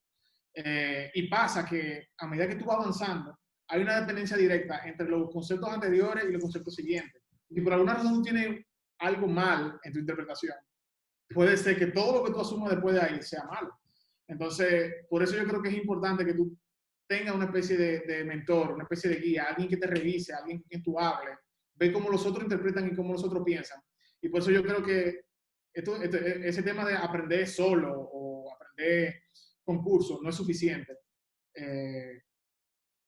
Y pasa que a medida que tú vas avanzando, hay una dependencia directa entre los conceptos anteriores y los conceptos siguientes. Y por alguna razón tú tienes algo mal en tu interpretación, puede ser que todo lo que tú asumas después de ahí sea malo. Entonces, por eso yo creo que es importante que tú tengas una especie de mentor, una especie de guía, alguien que te revise, alguien con quien tú hables, ve cómo los otros interpretan y cómo los otros piensan. Y por eso yo creo que ese tema de aprender solo o aprender con cursos no es suficiente.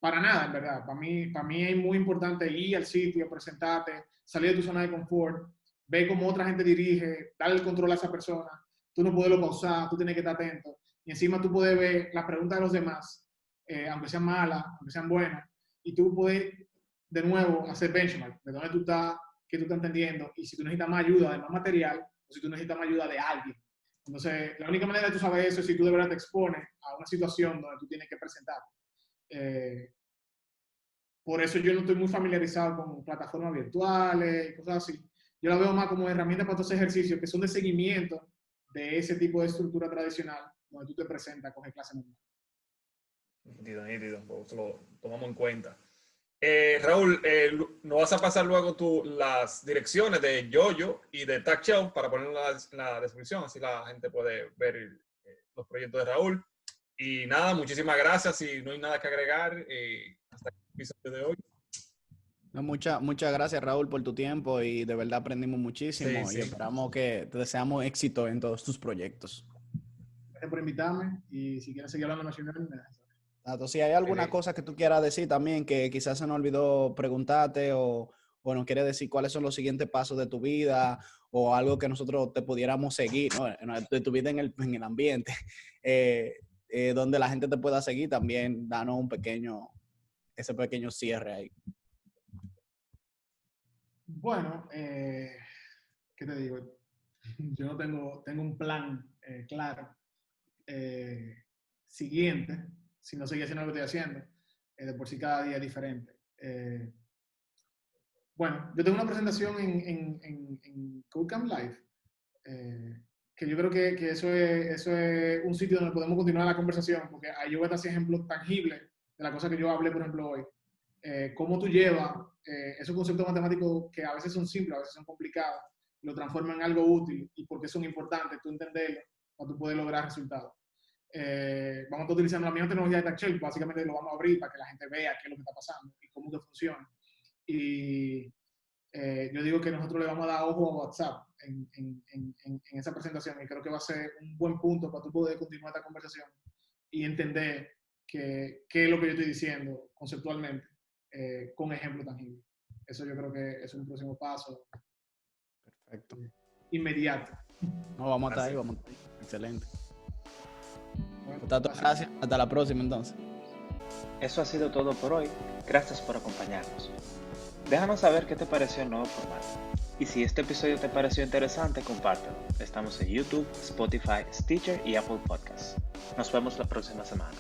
Para nada, en verdad. Para mí es muy importante ir al sitio, presentarte, salir de tu zona de confort, ver cómo otra gente dirige, darle el control a esa persona. Tú no puedes pausar, tú tienes que estar atento. y encima tú puedes ver las preguntas de los demás, aunque sean malas, aunque sean buenas, y tú puedes de nuevo hacer benchmark de dónde tú estás, qué tú estás entendiendo, y si tú necesitas más ayuda de más material, o si tú necesitas más ayuda de alguien. Entonces, la única manera de tú saber eso es si tú de verdad te expones a una situación donde tú tienes que presentar. Por eso yo no estoy muy familiarizado con plataformas virtuales y cosas así. Yo la veo más como herramientas para estos ejercicios que son de seguimiento de ese tipo de estructura tradicional donde tú te presentas, coges clase normal. Nítido, pues lo tomamos en cuenta. Raúl, ¿nos vas a pasar luego las direcciones de Yoyo y de TaxShelf para ponerlas en la descripción? Así la gente puede ver los proyectos de Raúl. Y nada, muchísimas gracias. Si no hay nada que agregar, hasta el episodio de hoy. No, muchas gracias, Raúl, por tu tiempo y de verdad aprendimos muchísimo Sí, y sí. esperamos que te deseamos éxito en todos tus proyectos. Gracias por invitarme y si quieres seguir hablando de Machine Learning, Entonces, si hay alguna cosa que tú quieras decir también que quizás se nos olvidó preguntarte o nos quieres decir cuáles son los siguientes pasos de tu vida o algo que nosotros te pudiéramos seguir, ¿no? De tu vida en el ambiente, donde la gente te pueda seguir, también danos ese pequeño cierre ahí. Bueno, ¿qué te digo? Yo no tengo un plan claro siguiente, si no seguir haciendo lo que estoy haciendo, de por sí cada día es diferente. Bueno, yo tengo una presentación en Codecamp Live, que yo creo que eso es un sitio donde podemos continuar la conversación, porque ahí yo voy a dar ejemplos tangibles de la cosa que yo hablé, por ejemplo, hoy. Cómo tú llevas esos conceptos matemáticos que a veces son simples, a veces son complicados, y lo transformas en algo útil y por qué son importantes, tú entenderlo, para tú poder lograr resultados. Vamos a estar utilizando la misma tecnología de TaxShelf, básicamente lo vamos a abrir para que la gente vea qué es lo que está pasando y cómo que funciona. Y yo digo que nosotros le vamos a dar ojo a WhatsApp en esa presentación y creo que va a ser un buen punto para tú poder continuar esta conversación y entender qué es lo que yo estoy diciendo conceptualmente con ejemplo tangible. Eso yo creo que es un próximo paso. Perfecto. Inmediato. No, vamos a estar ahí, vamos a estar ahí. Excelente. Bueno, Gracias. Hasta la próxima entonces. Eso ha sido todo por hoy. Gracias por acompañarnos. Déjanos saber qué te pareció el nuevo formato. Y si este episodio te pareció interesante, compártelo. Estamos en YouTube, Spotify, Stitcher y Apple Podcasts. Nos vemos la próxima semana.